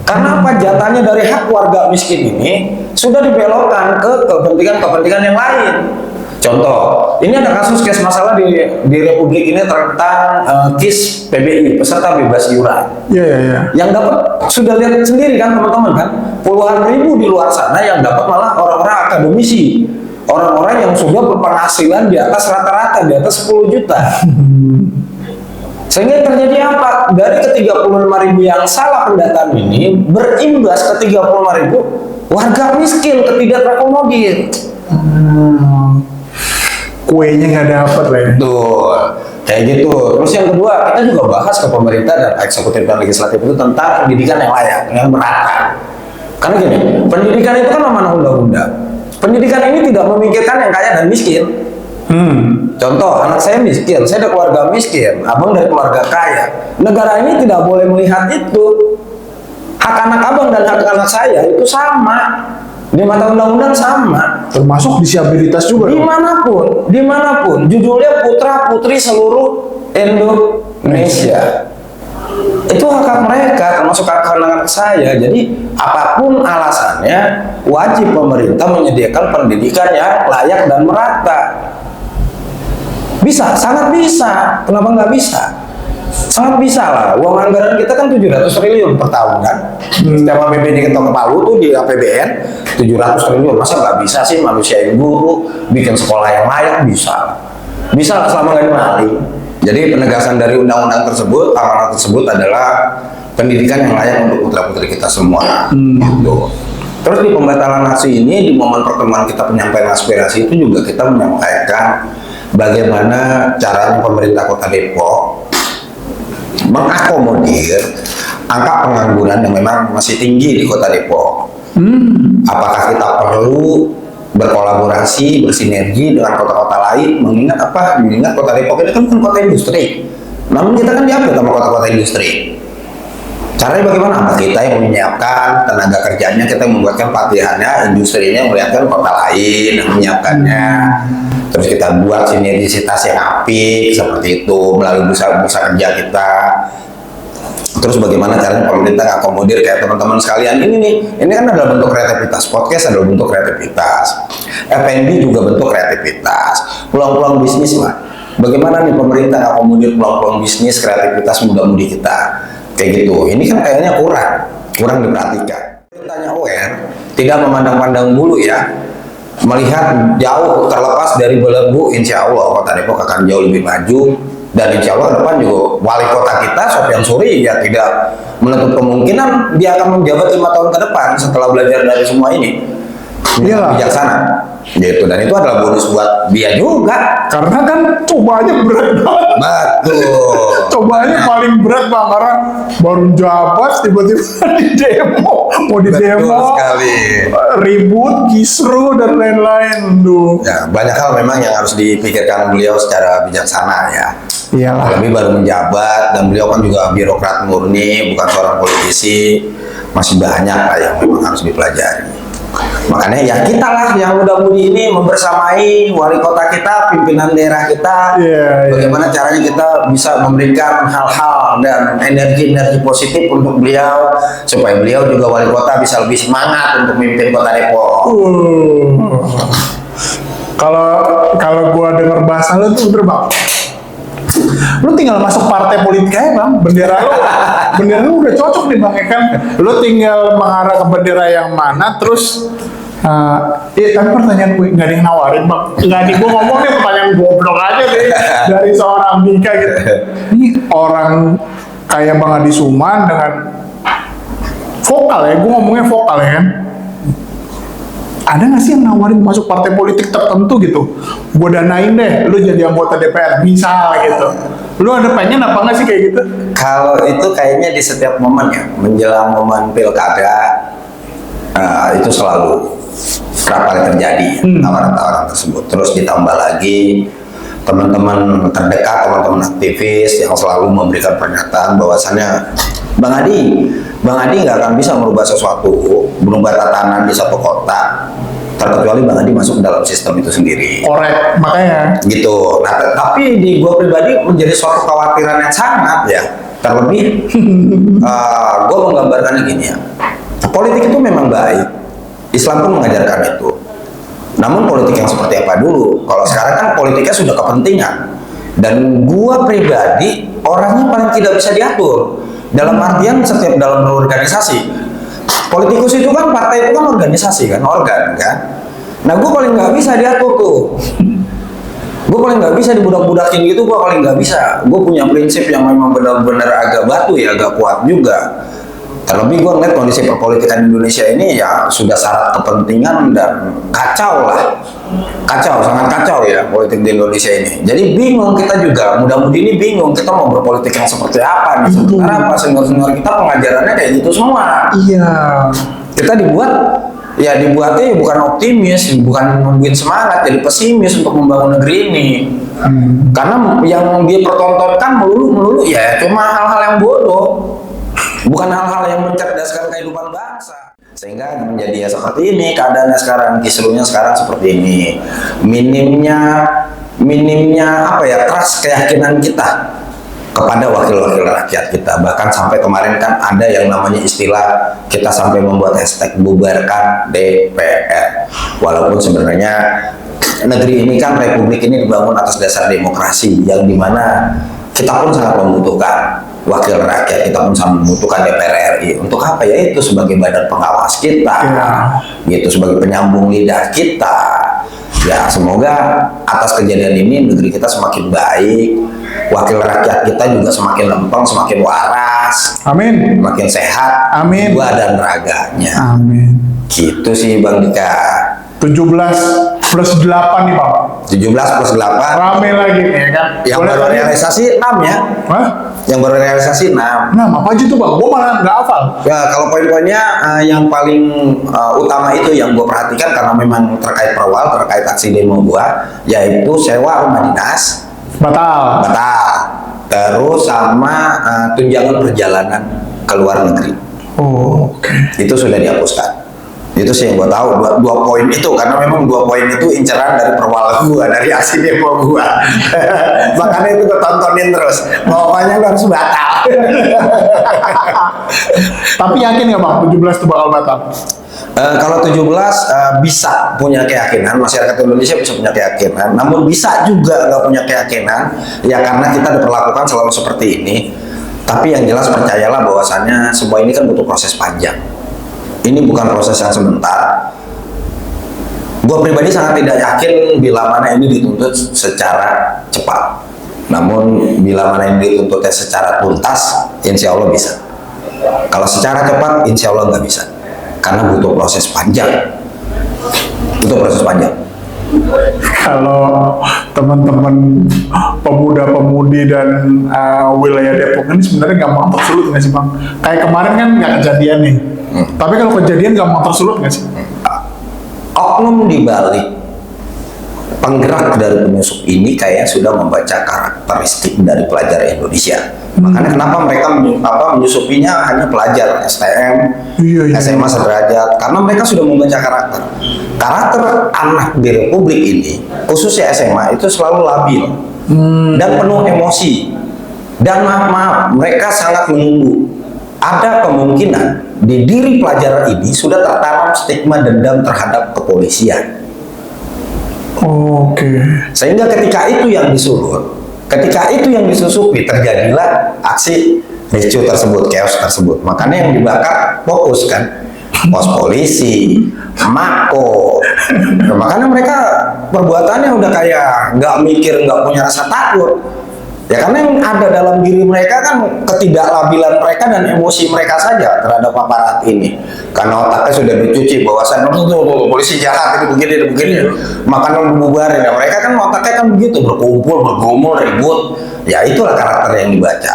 Karena apa? Jatahnya dari hak warga miskin ini sudah dibelokkan ke kepentingan-kepentingan yang lain. Contoh, ini ada kasus masalah di Republik ini tentang KIS PBI, peserta bebas iuran. Iya. Yang dapat sudah lihat sendiri kan teman-teman kan, puluhan ribu di luar sana yang dapat malah orang-orang akademisi, orang-orang yang sudah berpenghasilan di atas rata-rata, di atas 10 juta. Sehingga terjadi apa? Dari ke 35.000 yang salah pendataan ini berimbas ke 35.000 warga miskin ketidak terakomodir. Kuenya nggak dapat lah ya. Betul, kayak gitu. Terus yang kedua, kita juga bahas ke pemerintah dan eksekutif dan legislatif itu tentang pendidikan yang layak, yang merata. Karena gini, pendidikan itu kan amanah undang-undang. Pendidikan ini tidak memikirkan yang kaya dan miskin. Contoh, anak saya miskin, saya ada keluarga miskin, abang dari keluarga kaya. Negara ini tidak boleh melihat itu. Hak anak abang dan hak anak saya itu sama. Di mata undang-undang sama. termasuk disabilitas juga. Dimanapun, judulnya putra putri seluruh Indonesia. Itu hak mereka, termasuk hak saya. Jadi apapun alasannya, wajib pemerintah menyediakan pendidikan yang layak dan merata. Bisa, sangat bisa. Kenapa nggak bisa? Sangat bisa lah. Uang anggaran kita kan 700 triliun per tahun kan. Setiap APBD kita ke Palu tuh di APBN 700 triliun. Masa nggak bisa sih manusia yang guru bikin sekolah yang layak? Bisa. Bisa lah selama nggak dimaling. Jadi penegasan dari undang-undang tersebut, amanat tersebut adalah pendidikan yang layak untuk putra-putri kita semua. Gitu. Terus di pembatalan aksi ini, di momen pertemuan kita penyampaian aspirasi itu juga kita menyampaikan bagaimana caranya pemerintah Kota Depok mengakomodir angka pengangguran yang memang masih tinggi di Kota Depok. Apakah kita perlu berkolaborasi, bersinergi dengan kota-kota lain, mengingat Kota Depok ini kan kota industri. Namun kita kan diambil sama kota-kota industri. Caranya bagaimana? Apa kita yang menyiapkan tenaga kerjanya, kita yang membuatkan pelatihannya, industrinya melihatkan kota lain yang menyiapkannya. Terus kita buat sinergisitas yang apik seperti itu melalui bursa kerja kita. Terus bagaimana caranya pemerintah akomodir kayak teman-teman sekalian ini kan adalah bentuk kreativitas, podcast adalah bentuk kreativitas, F&B juga bentuk kreativitas, peluang-peluang bisnis lah. Bagaimana nih pemerintah akomodir peluang-peluang bisnis, kreativitas muda-mudi kita, kayak gitu. Ini kan kayaknya kurang diperhatikan. Pemerintahnya aware, tidak memandang-pandang bulu ya, melihat jauh terlepas dari belenggu. Insya Allah Kota Depok akan jauh lebih maju. Dan insya Allah depan juga wali kota kita Sofyan Suri ya tidak menutup kemungkinan dia akan menjabat 5 tahun ke depan setelah belajar dari semua ini. Iya, bijaksana gitu, dan itu adalah bonus buat dia juga karena kan cobaannya berat banget. Betul. Cobaannya paling berat Bang, karena baru jabat tiba-tiba di demo, mau di demo sekali. Ribut, kisru dan lain-lain tuh. Ya, banyak hal memang yang harus dipikirkan beliau secara bijaksana ya. Iyalah. Lebih baru menjabat dan beliau kan juga birokrat murni, bukan seorang politisi. Masih banyak lah yang memang harus dipelajari. Makanya ya kita lah yang muda-mudi ini membersamai wali kota kita, pimpinan daerah kita, bagaimana caranya kita bisa memberikan hal-hal dan energi-energi positif untuk beliau, supaya beliau juga wali kota bisa lebih semangat untuk memimpin Kota Depok. Kalau gua dengar bahasa lu tuh Bang, lu tinggal masuk partai politik aja Bang, bendera lu udah cocok nih Bang, ya kan? Lu tinggal mengarah ke bendera yang mana, terus tapi pertanyaan gue nggak ada yang nawarin Bang, nggak di gue ngomong nih pertanyaan goblok aja deh dari seorang Dika gitu. Ini orang kayak Bang Adi Suman dengan vokal ya, gue ngomongnya vokal ya kan. Ada nggak sih yang nawarin masuk partai politik tertentu gitu? Gue danain deh, lu jadi anggota DPR, misal gitu. Lu ada pengen apa nggak sih kayak gitu? Kalau itu kayaknya di setiap momen ya, menjelang momen pilkada, itu selalu kerap kali terjadi tawaran-tawaran tersebut. Terus ditambah lagi teman-teman terdekat, teman-teman aktivis yang selalu memberikan pernyataan bahwasannya Bang Adi nggak akan bisa merubah sesuatu, merubah tatanan di satu kota, terkecuali Bang Adi masuk dalam sistem itu sendiri. Korek, makanya. Gitu. Nah, tapi di gua pribadi menjadi suatu kekhawatiran yang sangat ya. Terlebih, gua menggambarkannya gini ya. Politik itu memang baik. Islam pun mengajarkan itu. Namun politik yang seperti apa dulu? Kalau sekarang kan politiknya sudah kepentingan. Dan gua pribadi orangnya paling tidak bisa diatur. Dalam artian setiap dalam berorganisasi, politikus itu kan, partai itu kan organisasi kan, organ kan. Nah, gue paling nggak bisa diatur tuh. Gue paling nggak bisa dibudak-budakin gitu, gue paling nggak bisa. Gue punya prinsip yang memang benar-benar agak batu ya, agak kuat juga. Terlebih gue ngeliat kondisi perpolitikan Indonesia ini ya sudah syarat kepentingan dan kacau lah. Kacau, sangat kacau ya politik di Indonesia ini. Jadi bingung kita juga, mudah-mudi ini bingung kita mau berpolitik yang seperti apa nih. Karena apa, senior-senior kita pengajarannya kayak gitu semua. Iya. Kita dibuatnya ya bukan optimis, bukan membuat semangat, jadi pesimis untuk membangun negeri ini. Karena yang dia pertontonkan melulu ya cuma hal-hal yang bodoh. Bukan hal-hal yang mencerdaskan kehidupan bangsa. Sehingga menjadi ya seperti ini keadaannya sekarang, kisruhnya sekarang seperti ini. Minimnya apa ya, keras keyakinan kita kepada wakil-wakil rakyat kita. Bahkan sampai kemarin kan ada yang namanya istilah, kita sampai membuat hashtag bubarkan DPR. Walaupun sebenarnya negeri ini kan, republik ini dibangun atas dasar demokrasi, yang dimana kita pun sangat membutuhkan wakil rakyat, kita pun sangat membutuhkan DPR RI. Untuk apa ya? Itu sebagai badan pengawas kita, gitu, sebagai penyambung lidah kita. Ya, semoga atas kejadian ini negeri kita semakin baik, wakil rakyat kita juga semakin lempeng, semakin waras, Amin. semakin sehat, Amin. jiwa dan raganya. Amin. Gitu sih Bang Dika. 17 plus 8 nih Pak. 17 plus 8. Rame lagi nih ya kan. Yang Boleh baru tanya? realisasi 6 ya. Hah? Yang baru realisasi 6. Nah, apa aja tuh Pak? Gue malah nggak hafal. Ya, kalau poin-poinnya yang paling utama itu yang gue perhatikan karena memang terkait perwal, terkait aksi demo gue, yaitu sewa rumah dinas Batal. batal, terus sama tunjangan perjalanan ke luar negeri Oh, oke. itu sudah dihapuskan. Itu sih yang gue tahu, dua poin itu, karena memang 2 poin itu inceran dari perwal gue, dari aksi demo gue. Makanya itu gue tontonin terus, pokoknya lu harus batal. Tapi yakin nggak Bang 17 itu bakal batal? Kalau 17 bisa punya keyakinan, masyarakat Indonesia bisa punya keyakinan, namun bisa juga nggak punya keyakinan, ya karena kita diperlakukan selalu seperti ini. Tapi yang jelas percayalah bahwasannya semua ini kan butuh proses panjang. Ini bukan proses yang sebentar. Gue pribadi sangat tidak yakin bila mana ini dituntut secara cepat. Namun bila mana ini dituntutnya secara tuntas, insya Allah bisa. Kalau secara cepat, insya Allah nggak bisa. Karena butuh proses panjang. Butuh proses panjang. Kalau teman-teman pemuda-pemudi dan wilayah Depok ini sebenarnya gampang tersulut nggak sih Bang? Kayak kemarin kan nggak kejadian nih. Tapi kalau kejadian gampang tersulut nggak sih? Oknum di balik penggerak dari penyusup ini kayaknya sudah membaca karakteristik dari pelajar Indonesia. Makanya kenapa mereka menyusupinya hanya pelajar STM, Iya. SMA sederajat, karena mereka sudah membaca karakter. Karakter anak di Republik ini, khususnya SMA, itu selalu labil dan penuh emosi. Dan maaf, mereka sangat menunggu. Ada kemungkinan di diri pelajar ini sudah tertanam stigma dendam terhadap kepolisian. Oke. Sehingga ketika itu yang disulut, ketika itu yang disusupi, terjadilah aksi ricu tersebut, chaos tersebut. Makanya yang dibakar fokus kan, pos polisi, mako. Nah, makanya mereka perbuatannya udah kayak nggak mikir, nggak punya rasa takut. Ya karena yang ada dalam diri mereka kan ketidaklabilan mereka dan emosi mereka saja terhadap aparat ini. Karena otaknya sudah dicuci bahwasan polisi jahat itu begini. Makanya membubarin. Ya, mereka kan otaknya kan begitu, berkumpul, bergumul, ribut. Ya itulah karakter yang dibaca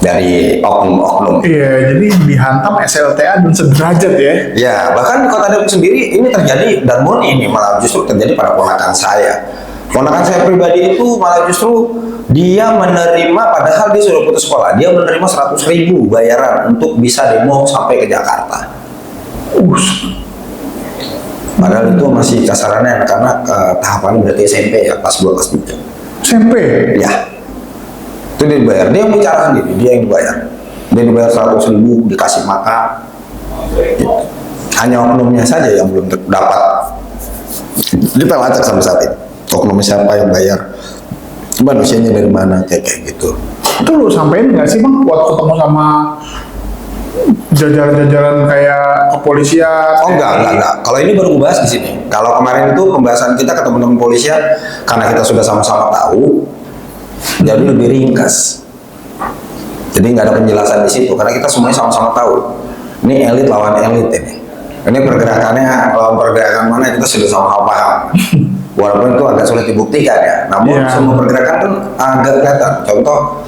dari oknum-oknum. Iya, jadi dihantam SLTA dan sederajat ya. Ya, bahkan di Kota Depok sendiri ini terjadi, dan murni ini malah justru terjadi pada ponakan saya. Ponakan saya pribadi itu malah justru dia menerima, padahal dia sudah putus sekolah, dia menerima 100.000 bayaran untuk bisa demo sampai ke Jakarta. Padahal itu masih kasarannya karena tahapannya berarti SMP ya, kelas 2, kelas 3. SMP? Ya, itu dia dibayar, dia yang bicara sendiri, dia yang dibayar. Dia dibayar 100.000, dikasih makan. Gitu. Hanya oknumnya saja yang belum dapat. Kita lacak sampai saat ini. Oknumnya siapa yang bayar? Manusianya dari mana, kayak gitu. Itu lu sampein nggak sih Bang waktu ketemu sama jajaran-jajaran kayak kepolisian? Oh enggak. Kalau ini baru membahas di sini. Kalau kemarin itu pembahasan kita ke teman-teman polisian, karena kita sudah sama-sama tahu, jadi lebih ringkas. Jadi nggak ada penjelasan di situ, karena kita semuanya sama-sama tahu. Ini elit lawan elit ini. Ini pergerakannya lawan pergerakan mana kita sudah sama-sama paham. Walaupun itu agak sulit dibuktikan ya, namun semua pergerakan pun agak kelihatan. Contoh,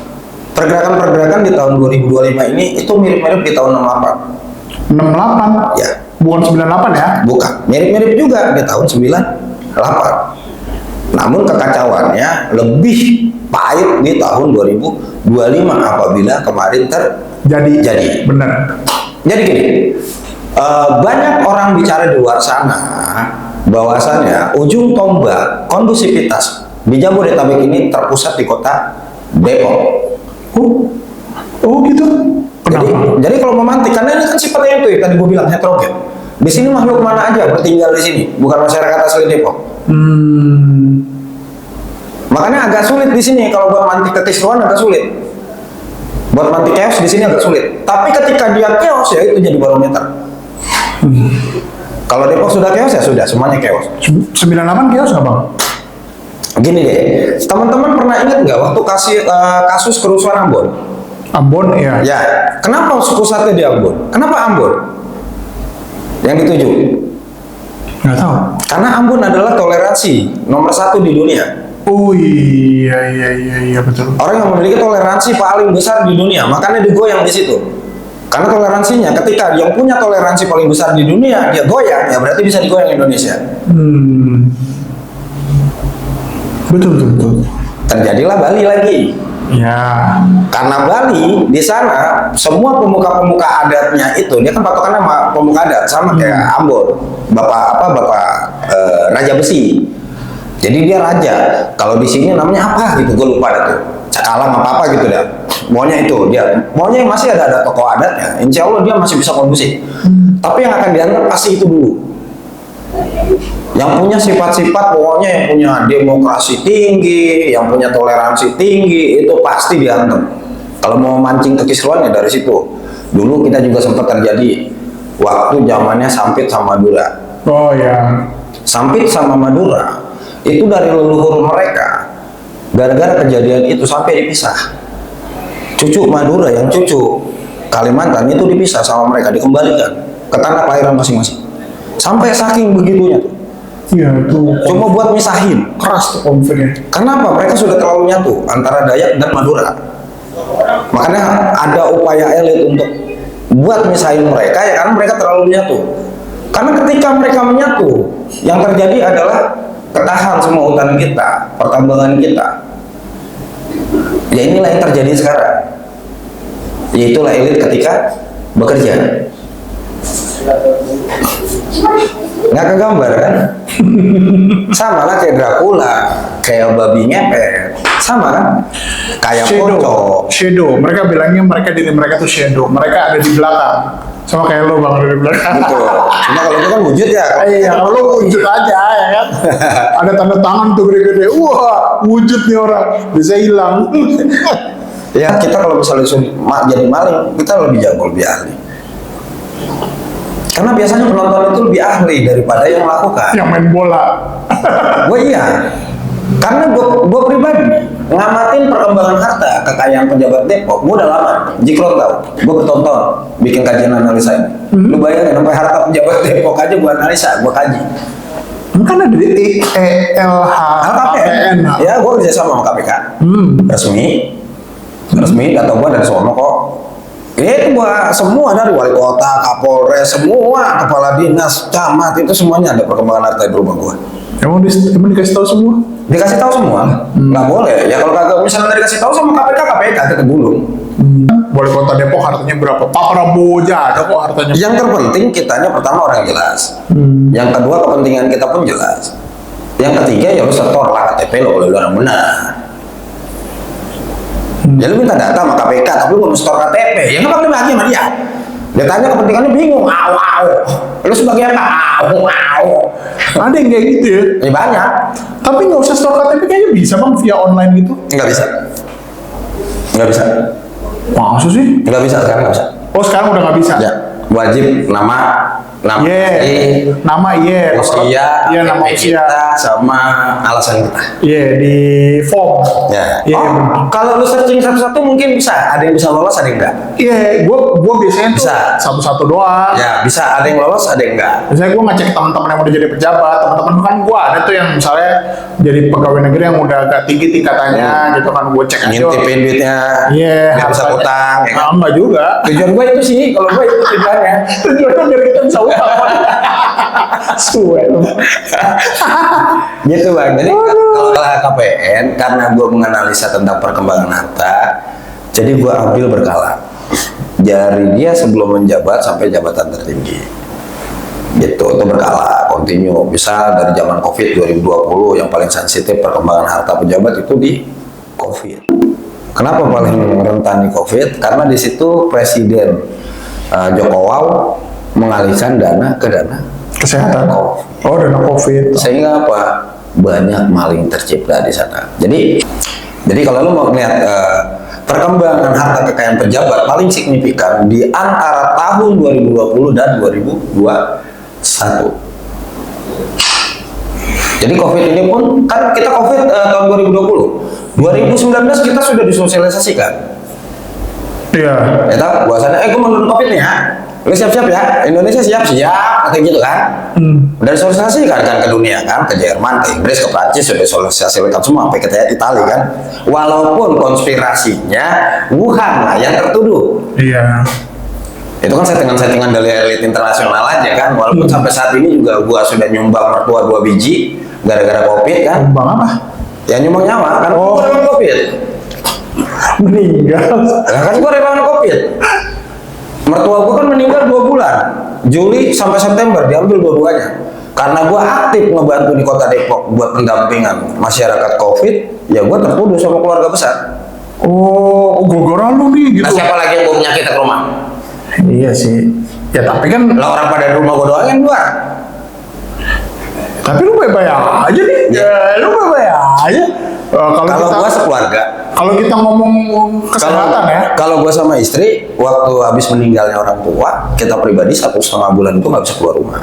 pergerakan-pergerakan di tahun 2025 ini itu mirip-mirip di tahun 68. 68? Ya. Bukan 98 ya? Bukan, mirip-mirip juga di tahun 98. Namun kekacauannya lebih pahit di tahun 2025 apabila kemarin terjadi. Benar. Jadi gini, Banyak orang bicara di luar sana bahwasannya ujung tombak kondusivitas di Jabodetabek ini terpusat di kota Depok. Oh gitu. Jadi kalau memantik, karena ini kan sifatnya itu yang tadi gue bilang heterogen. Di sini makhluk mana aja bertinggal di sini, bukan masyarakat asli Depok. Makanya agak sulit di sini kalau buat mantik kekisruhan agak sulit. Buat mantik chaos di sini agak sulit. Tapi ketika dia chaos ya itu jadi barometer. Kalau Depok sudah chaos ya sudah semuanya chaos. 98 chaos nggak bang? Gini deh, teman-teman pernah ingat nggak waktu kasus kerusuhan Ambon? Ambon ya. Ya, kenapa pusatnya di Ambon? Kenapa Ambon yang dituju? Nggak tahu. Karena Ambon adalah toleransi nomor 1 di dunia. Oh iya betul. Orang yang memiliki toleransi paling besar di dunia, makanya digoyang di situ. Karena toleransinya, ketika yang punya toleransi paling besar di dunia, dia goyang, ya berarti bisa digoyang Indonesia. Betul. Terjadilah Bali lagi. Ya. Karena Bali di sana semua pemuka-pemuka adatnya itu dia kan patokannya sama pemuka adat sama kayak Ambon, bapak Raja Besi. Jadi dia raja. Kalau di sini namanya apa gitu, gue lupa ada tuh. Cakalang apa gitu dah. Maunya itu dia. Maunya masih ada tokoh adatnya. Insya Allah dia masih bisa kondusif. Tapi yang akan dianggap pasti itu dulu. Yang punya sifat-sifat pokoknya yang punya demokrasi tinggi, yang punya toleransi tinggi itu pasti dihantam. Kalau mau mancing kekisruan ya dari situ. Dulu kita juga sempat terjadi waktu zamannya Sampit sama Madura. Oh ya. Sampit sama Madura itu dari leluhur mereka. Gara-gara kejadian itu sampai dipisah. Cucu Madura yang cucu Kalimantan itu dipisah sama mereka, dikembalikan ke tanah kelahiran masing-masing. Sampai saking begitunya tuh. Iya tuh. Cuma buat misahin. Keras tuh konfliknya. Kenapa? Mereka sudah terlalu nyatu antara Dayak dan Madura. Makanya ada upaya elit untuk buat misahin mereka ya karena mereka terlalu menyatu. Karena ketika mereka menyatu, yang terjadi adalah ketahan semua hutan kita, pertambangan kita. Ya inilah yang terjadi sekarang. Yaitulah elit ketika bekerja. Nggak kegambar kan? Sama lah kayak Dracula, kayak babi ngepet, sama kan? Kayak pocong. Shadow. Mereka bilangnya diri mereka tuh shadow. Mereka ada di belakang. Sama kayak lo bang, ada di belakang. Betul. Cuma kalau itu kan wujud ya. Iya, kalau lo wujud aja ya kan. Ada tanda tangan tuh gede-gede. Wah, wujud nih orang. Bisa hilang. Ya kita kalau misalnya jadi maling, kita lebih jago, lebih ahli. Karena biasanya penonton itu lebih ahli daripada yang melakukan. Yang main bola. Iya. Karena gue pribadi ngamatin perkembangan harta kekayaan pejabat Depok, gue udah lama. Jikro tahu, gue bertonton bikin kajian analisa ini. Lu bayangin sampai harta pejabat Depok aja gue analisa, gue kaji. Kan ada di LHKPN. Ya, gue kerja sama KPK. Resmi data gue dari sono kok. Itu gua semua dari wali kota, kapolres, semua kepala dinas, camat itu semuanya ada perkembangan harta di rumah gua. Emang dikasih tahu semua? Dikasih tahu semua? Nggak boleh. Ya kalau kagak misalnya dikasih tahu sama KPK kita gulung. Wali kota Depok hartanya berapa? Pak Prabowo aja ada kok hartanya. Yang terpenting kitanya pertama orang jelas. Yang kedua kepentingan kita pun jelas. Yang ketiga ya lu setor lah KTP lo kalau lu orang benar. Ya lu minta data sama KPK, tapi lu mau store KTP, ya nggak bakal dibagi sama dia. Dia tanya kepentingannya bingung, lu sebagai apa? Ada yang kayak gitu ya? Ya banyak. Tapi nggak usah store KTP kayaknya bisa bang via online gitu? Nggak bisa. Nggak bisa. Masa sih? Nggak bisa, sekarang nggak bisa. Oh sekarang udah nggak bisa? Ya, wajib nama usia, nama usia kita sama alasan kita. di form. Ya. Kalau lu searching satu-satu mungkin bisa, ada yang bisa lolos, ada yang enggak. Gue biasanya bisa satu-satu doang. Ya, bisa ada yang lolos, ada yang enggak. Biasanya gue ngecek teman-teman yang udah jadi pejabat, teman-teman kan gue ada tuh yang misalnya jadi pegawai negeri yang udah agak tinggi tingkatannya, gitu kan gue cek aja. Ngintipin duitnya, biar bisa utang. Ya kan? Enggak juga. Tujuan gue itu sih, kalau gue itu tujuannya. Tujuannya biar kita bisa utang. Suwe. Gitu bang. Jadi kalau KPN karena gue menganalisa tentang perkembangan harta, jadi gue ambil berkala dari dia sebelum menjabat sampai jabatan tertinggi. Gitu, itu berkala, continue. Bisa dari zaman COVID 2020 yang paling sensitif perkembangan harta pejabat itu di COVID. Kenapa paling rentan di COVID? Karena di situ Presiden Jokowi mengalihkan dana ke dana Kesehatan. Oh, dana COVID. sehingga apa? Banyak maling tercipta di sana. Jadi kalau lo mau melihat perkembangan harta kekayaan pejabat paling signifikan di antara tahun 2020 dan 2021. Jadi COVID ini pun kan kita COVID tahun 2020, 2019 kita sudah disosialisasikan. Iya. Ya tahu, bahwasannya gue mau COVID nih ya, lu siap-siap ya, Indonesia siap-siap, kayak gitu kan. Udah disosialisasikan kan ke dunia kan, ke Jerman, ke Inggris, ke Prancis sudah disosialisasikan semua, sampai ke Italia kan. Walaupun konspirasinya Wuhan lah yang tertuduh. Iya. Itu kan settingan-settingan dari elit internasional aja kan. Walaupun sampai saat ini juga gua sudah nyumbang mertua 2 biji gara-gara COVID kan. Bang apa? Ya nyumbang nyawa kan. Oh. Gua relawan COVID. Meninggal. Nah, kan gua relawan COVID. Mertua gua kan meninggal 2 bulan. Juli sampai September diambil dua-duanya. Karena gua aktif ngebantu di Kota Depok buat pendampingan masyarakat COVID, ya gua tertuduh sama keluarga besar. Oh, gara-gara lu nih gitu. Nah, siapa lagi yang bawa penyakit ke rumah? Iya sih. Ya tapi kan, Lah orang pada di rumah gua doang yang luar. tapi lu baik-baik aja nih. Ya, lu baik-baik aja. Kalau gua sekeluarga, kalau kita ngomong kesehatan ya. Kalau gua sama istri, waktu habis meninggalnya orang tua, kita pribadi 1,5 bulan itu nggak bisa keluar rumah.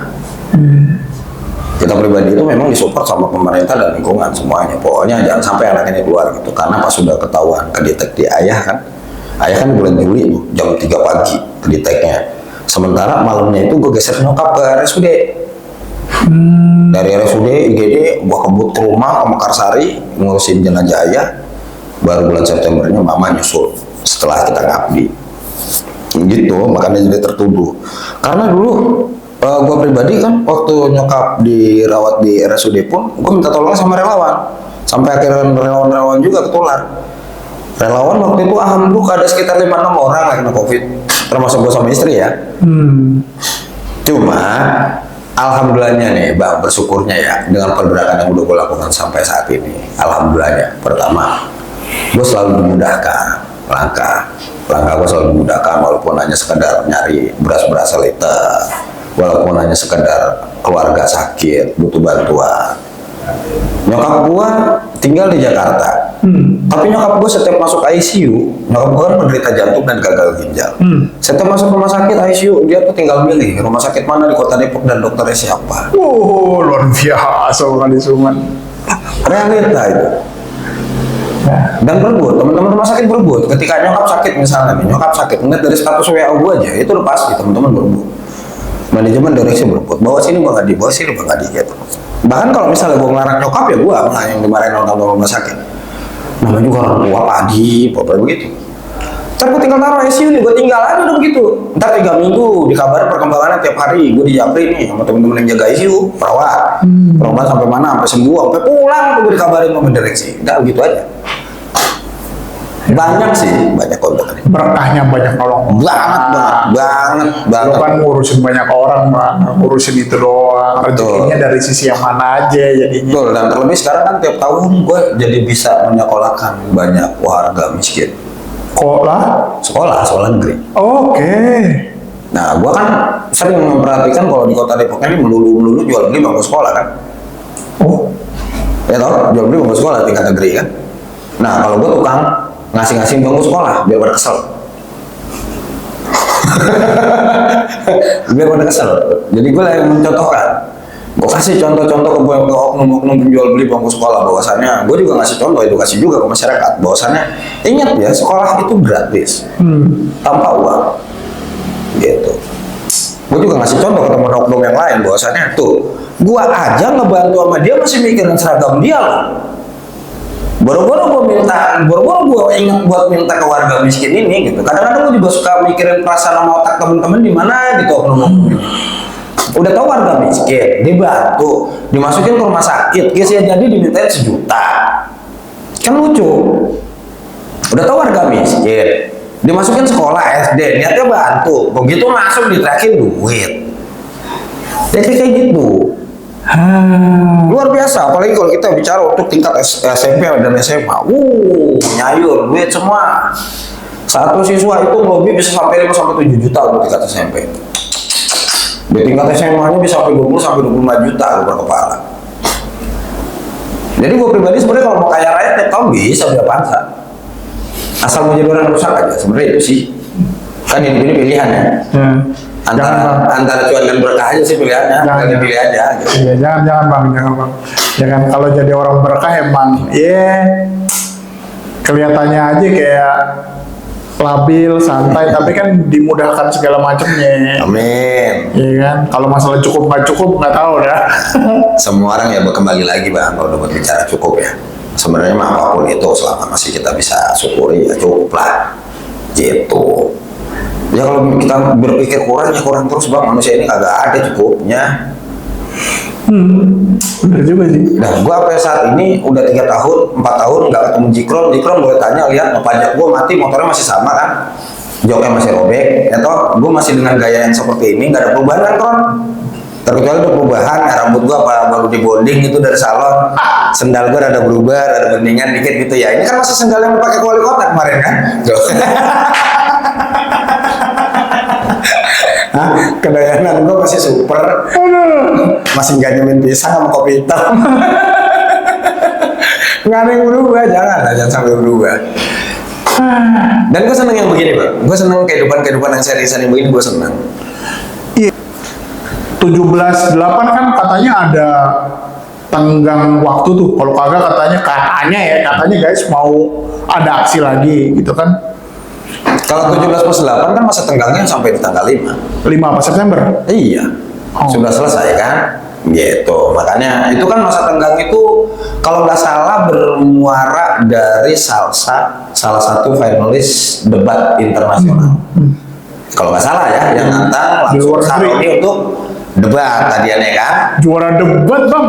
Kita pribadi itu memang disupport sama pemerintah dan lingkungan semuanya. Pokoknya jangan sampai anak ini keluar gitu. Karena pas sudah ketahuan kedetek di ayah kan bulan Juli tuh jam 3 pagi kedeteknya. Sementara malamnya itu gue geser nyokap ke RSUD. Dari RSUD IGD gue kebut ke rumah ke Mekarsari ngurusin jenazah ayah. Baru bulan Septembernya mama nyusul setelah kita ngabdi. Gitu, makanya jadi tertuduh. Karena dulu gue pribadi kan waktu nyokap dirawat di RSUD pun gue minta tolong sama relawan. Sampai akhirnya relawan-relawan juga ketular. Relawan waktu itu alhamdulillah ada sekitar 5-6 orang yang kena COVID, termasuk gue sama istri ya. Cuma alhamdulillahnya nih bang, bersyukurnya ya dengan pergerakan yang udah gue lakukan sampai saat ini. Alhamdulillahnya, pertama gue selalu dimudahkan langkah gue selalu dimudahkan walaupun hanya sekedar nyari beras-beras seliter, walaupun hanya sekedar keluarga sakit butuh bantuan. Nyokap gua tinggal di Jakarta, tapi nyokap gua setiap masuk ICU, nyokap gua kan menderita jantung dan gagal ginjal. Setiap masuk rumah sakit ICU, dia tuh tinggal milih rumah sakit mana di Kota Depok dan dokternya siapa. Oh, luar biasa kali Suman. Realita itu. Dan berebut, teman-teman rumah sakit berebut. Ketika nyokap sakit misalnya nih, nyokap sakit, ngeliat dari status WA gua aja, itu udah pasti teman-teman berebut. Manajemen direksi berebut, bawa sini Bang Adi, bawa sini Bang Adi gitu. Bahkan kalau misalnya gue ngelarang nyokap ya gue malah yang dimarahin orang rumah sakit. Namanya juga orang tua Pak Adi, apa begitu. Ntar gue tinggal taruh ICU nih, gue tinggal aja udah begitu. Ntar 3 minggu dikabarin perkembangannya tiap hari, gue dijapri nih sama temen-temen yang jaga ICU, perawat. Perawat sampai mana, sampai sembuh, sampai pulang tuh gue dikabarin sama direksi. Udah begitu aja. Banyak sih, banyak kontaknya. Berkahnya banyak nolong. Banget. Lo kan ngurusin banyak orang, Bang. Ngurusin itu doang. Rezekinya dari sisi yang mana aja jadinya. Betul, dan terlebih sekarang kan tiap tahun gue jadi bisa menyekolahkan banyak warga miskin. Sekolah negeri. Oke. Nah, gue kan sering memperhatikan kalau di Kota Depok ini melulu jual beli bangku sekolah kan. Oh. Ya tau, jual beli bangku sekolah tingkat negeri kan. Nah, kalau gue tukang ngasih bangku sekolah biar pada kesel. Biar pada kesel. Jadi gue yang mencontohkan. Gue kasih contoh-contoh ke oknum-oknum penjual beli bangku sekolah, bahwasannya gue juga ngasih contoh edukasi juga ke masyarakat, bahwasannya ingat ya, sekolah itu gratis tanpa uang gitu. Gue juga ngasih contoh ke teman oknum yang lain, bahwasannya tuh gue aja ngebantu sama dia masih mikirin seragam dia loh. Boro-boro gue ingat buat minta ke warga miskin ini gitu. Kadang-kadang gue juga suka mikirin perasaan sama otak temen-temen di mana gitu oknum-oknum. Udah tahu warga miskin, dibantu, dimasukin ke rumah sakit, kisah jadi dimintain 1 juta. Kan lucu. Udah tahu warga miskin, dimasukin sekolah SD, niatnya bantu. Begitu masuk diterakin duit. Jadi kayak gitu. Luar biasa, apalagi kalau kita bicara untuk tingkat SMP dan SMA. Nyayur, duit semua. Satu siswa itu lebih bisa sampai 5 sampai 7 juta untuk tingkat SMP. Di tingkat SMA-nya bisa sampai 20 sampai 25 juta per kepala. Jadi gue pribadi sebenarnya kalau mau kaya raya tiap tahun bisa beli Avanza. Asal mau jadi orang rusak aja, sebenarnya itu sih. Kan ini pilihan ya. Antara cuan dan berkah aja sih pilihannya, jangan pilih aja. Gitu. Iya, jangan bang. Jangan kalau jadi orang berkah emang, kelihatannya aja kayak labil, santai, tapi kan dimudahkan segala macamnya. Amin. Iya kan, kalau masalah cukup nggak cukup nggak tahu dah. Semua orang ya kembali lagi bang, kalau udah bicara cukup ya. Sebenarnya mah apapun itu selama masih kita bisa syukuri ya cukup lah. Gitu. Ya kalau kita berpikir kurang ya kurang terus bang, manusia ini kagak ada cukupnya. Bener juga sih. Nah, gua sampai saat ini udah 3 tahun, 4 tahun nggak ketemu Jikron boleh tanya, lihat pajak gua mati, motornya masih sama kan, joknya masih robek, atau gua masih dengan gaya yang seperti ini, nggak ada perubahan kan, Tron? Terkecuali ada perubahan, ya, rambut gua baru di bonding itu dari salon, sendal gua ada berubah, ada bendingan dikit gitu ya. Ini kan masih sendal yang pakai kuali kotak kemarin kan? Kedayangan gue masih super, masih nggak nyemin pisang sama kopi hitam. Nggak ada yang berubah, jangan sampai berubah. Dan gue seneng yang begini bang, gue seneng kehidupan yang seriusan yang begini, gue seneng. Iya. 17/8 kan katanya ada tenggang waktu tuh, kalau kagak katanya guys mau ada aksi lagi gitu kan. Kalau 17/8 kan masa tenggangnya sampai di tanggal 5 apa September? Iya, sudah selesai kan? Gitu, makanya itu kan masa tenggang itu kalau nggak salah bermuara dari salah satu finalis debat internasional. Kalau nggak salah ya, yang nantang langsung Saroni untuk debat tadiannya kan. Juara debat bang,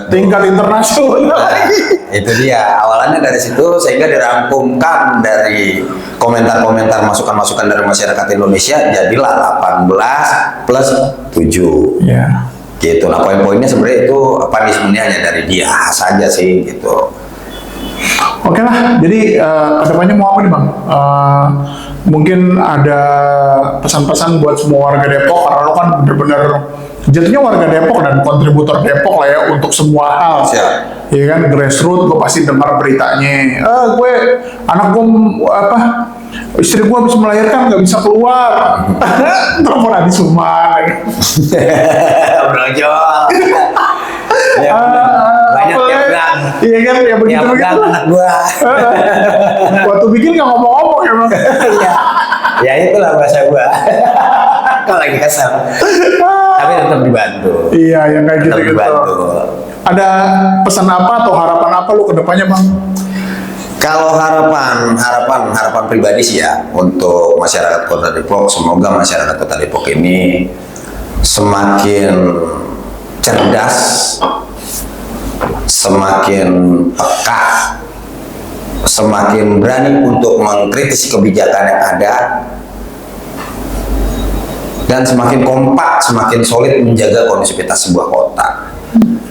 tingkat internasional. Nah, itu dia awalnya dari situ, sehingga dirangkumkan dari komentar-komentar masukan-masukan dari masyarakat Indonesia, jadilah 18 plus 7 ya. Gitu. Nah poin-poinnya sebenarnya itu punishment-nya hanya dari dia saja sih gitu. Oke lah, jadi kedepannya mau apa nih bang? Mungkin ada pesan-pesan buat semua warga Depok, karena lo kan bener-bener jatuhnya warga Depok dan kontributor Depok lah ya untuk semua hal. Siap. Iya kan, grassroots gue pasti dengar beritanya. Istri gue habis melahirkan nggak bisa keluar. Telepon Adi Suman. Brojol. Ya, banyak yang bilang. Iya kan, ya begitu. Anak gua. Waktu bikin nggak ngomong-ngomong ya bang. Ya itulah bahasa gua. Kalau lagi kesel. Tapi tetap dibantu. Iya, yang kayak gitu-gitu. Ada pesan apa atau harapan apa lu ke depannya bang? Kalau harapan pribadi sih ya untuk masyarakat Kota Depok, semoga masyarakat Kota Depok ini semakin cerdas, semakin peka, semakin berani untuk mengkritisi kebijakan yang ada, dan semakin kompak, semakin solid menjaga kondusivitas sebuah kota.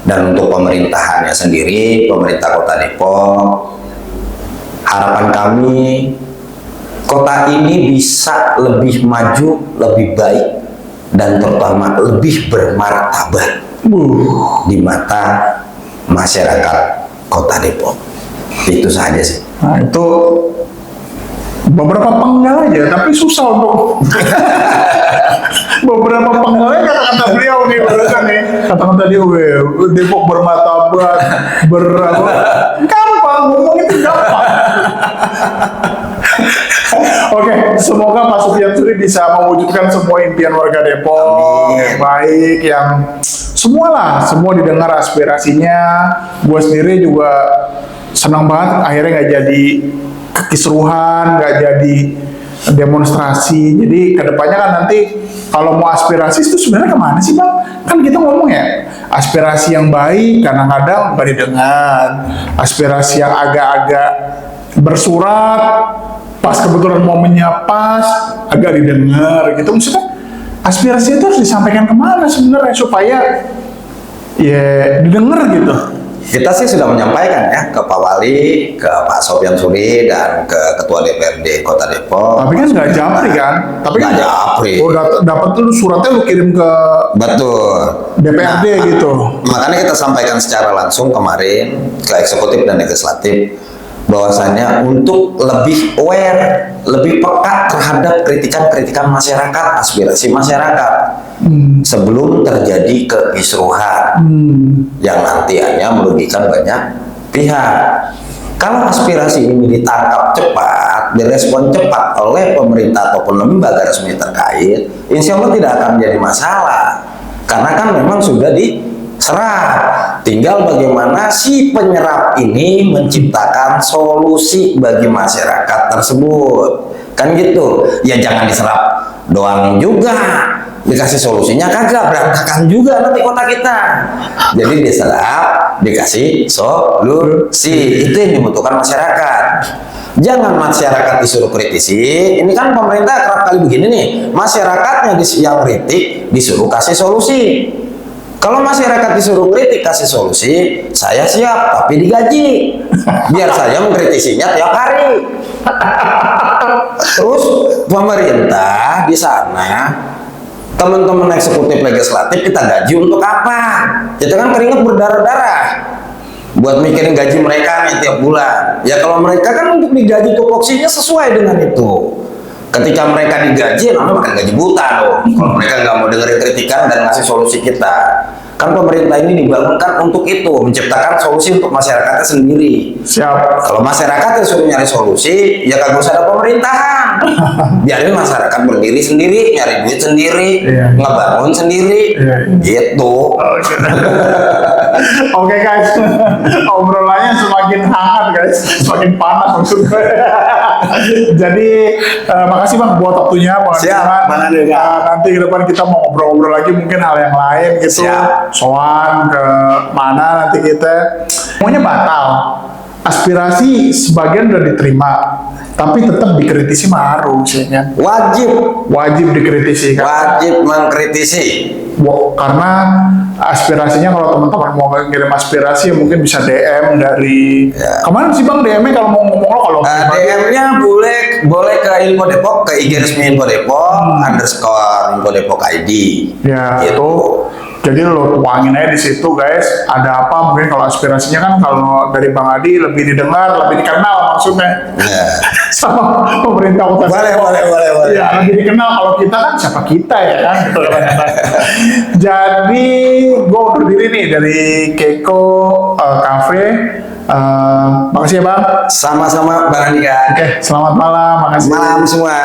Dan untuk pemerintahannya sendiri, pemerintah Kota Depok, harapan kami kota ini bisa lebih maju, lebih baik, dan terutama lebih bermartabat di mata masyarakat Kota Depok. Itu saja sih. Nah itu beberapa penggal aja, tapi susah untuk beberapa penggalnya kata-kata beliau nih barusan nih, kata-kata dia Depok bermartabat, gampang ngomong itu gampang. Oke, semoga Pak Sufyan Suri bisa mewujudkan semua impian warga Depok yang baik, yang semua didengar aspirasinya. Gue sendiri juga senang banget akhirnya nggak jadi kekisruhan, nggak jadi demonstrasi. Jadi kedepannya kan nanti kalau mau aspirasi itu sebenarnya kemana sih bang? Kan kita ngomong ya aspirasi yang baik kadang-kadang nggak didengar, aspirasi yang agak-agak bersurat pas kebetulan momennya pas agak didengar gitu. Maksudnya aspirasi itu harus disampaikan kemana sebenarnya supaya ya didengar gitu. Kita sih sudah menyampaikan ya ke Pak Wali, ke Pak Sofyan Suri, dan ke Ketua DPRD Kota Depok. Tapi kan nggak japri kan? Tapi Nggak kan japri. Oh, dapat tuh suratnya lu kirim ke Betul. DPRD gitu. Makanya kita sampaikan secara langsung kemarin ke eksekutif dan legislatif bahwasannya untuk lebih aware, lebih peka terhadap kritikan-kritikan masyarakat, aspirasi masyarakat sebelum terjadi kekisruhan yang nantinya merugikan banyak pihak. Kalau aspirasi ini ditangkap cepat, direspon cepat oleh pemerintah ataupun lembaga resmi terkait, insya Allah tidak akan menjadi masalah. Karena kan memang sudah diserap. Tinggal bagaimana si penyerap ini menciptakan solusi bagi masyarakat tersebut. Kan gitu. Ya jangan diserap doang juga. Dikasih solusinya kagak, berantakan juga nanti kota kita. Jadi diserap, dikasih solusi. Itu yang dibutuhkan masyarakat. Jangan masyarakat disuruh kritisi. Ini kan pemerintah kerap kali begini nih, masyarakatnya yang kritik disuruh kasih solusi. Kalau masyarakat disuruh kritik kasih solusi, saya siap tapi digaji. Biar saya mengkritisinya tiap hari. Terus pemerintah di sana, teman-teman eksekutif legislatif kita gaji untuk apa? Kita kan keringat berdarah-darah buat mikirin gaji mereka nih tiap bulan. Ya kalau mereka kan untuk digaji tupoksinya sesuai dengan itu. Ketika mereka digaji, namanya makan gaji buta dong. Kalau mereka nggak mau dengerin kritikan dan ngasih solusi kita. Kan pemerintah ini dibangunkan untuk itu, menciptakan solusi untuk masyarakatnya sendiri. Siap. Kalau masyarakat disuruh nyari solusi, ya kagak usah ada pemerintahan. Biarin masyarakat berdiri sendiri, nyari duit sendiri, ngebangun sendiri, gitu. Oke guys, obrolannya semakin hangat guys, semakin panas maksud gue. Jadi makasih Bang buat waktunya. Siap, Bang Andri. Nanti ke depan kita mau ngobrol-ngobrol lagi mungkin hal yang lain gitu. Siap. Soan ke mana nanti kita. Semuanya batal. Aspirasi sebagian udah diterima, tapi tetap dikritisi maru sih kan. Wajib Dikritisi kan. wajib mengkritisi. Karena aspirasinya kalau teman-teman mau ngirim aspirasi mungkin bisa DM dari kemana sih Bang DM-nya kalau mau ngomong lo kalau DM-nya boleh ke Info Depok, ke IG resmi Info Depok _Info Depok ID. ya Gitu. itu jadi lo tuangin aja di situ guys, ada apa mungkin kalau aspirasinya kan kalau dari Bang Adi lebih didengar, lebih dikenal maksudnya sama pemerintah kota. Boleh. Ya lebih dikenal, kalau kita kan siapa kita ya kan. Jadi gue undur diri nih dari Keiko Cafe. Makasih ya Bang. Sama-sama Bang Andika. Oke, selamat malam. Makasih. Malam semua.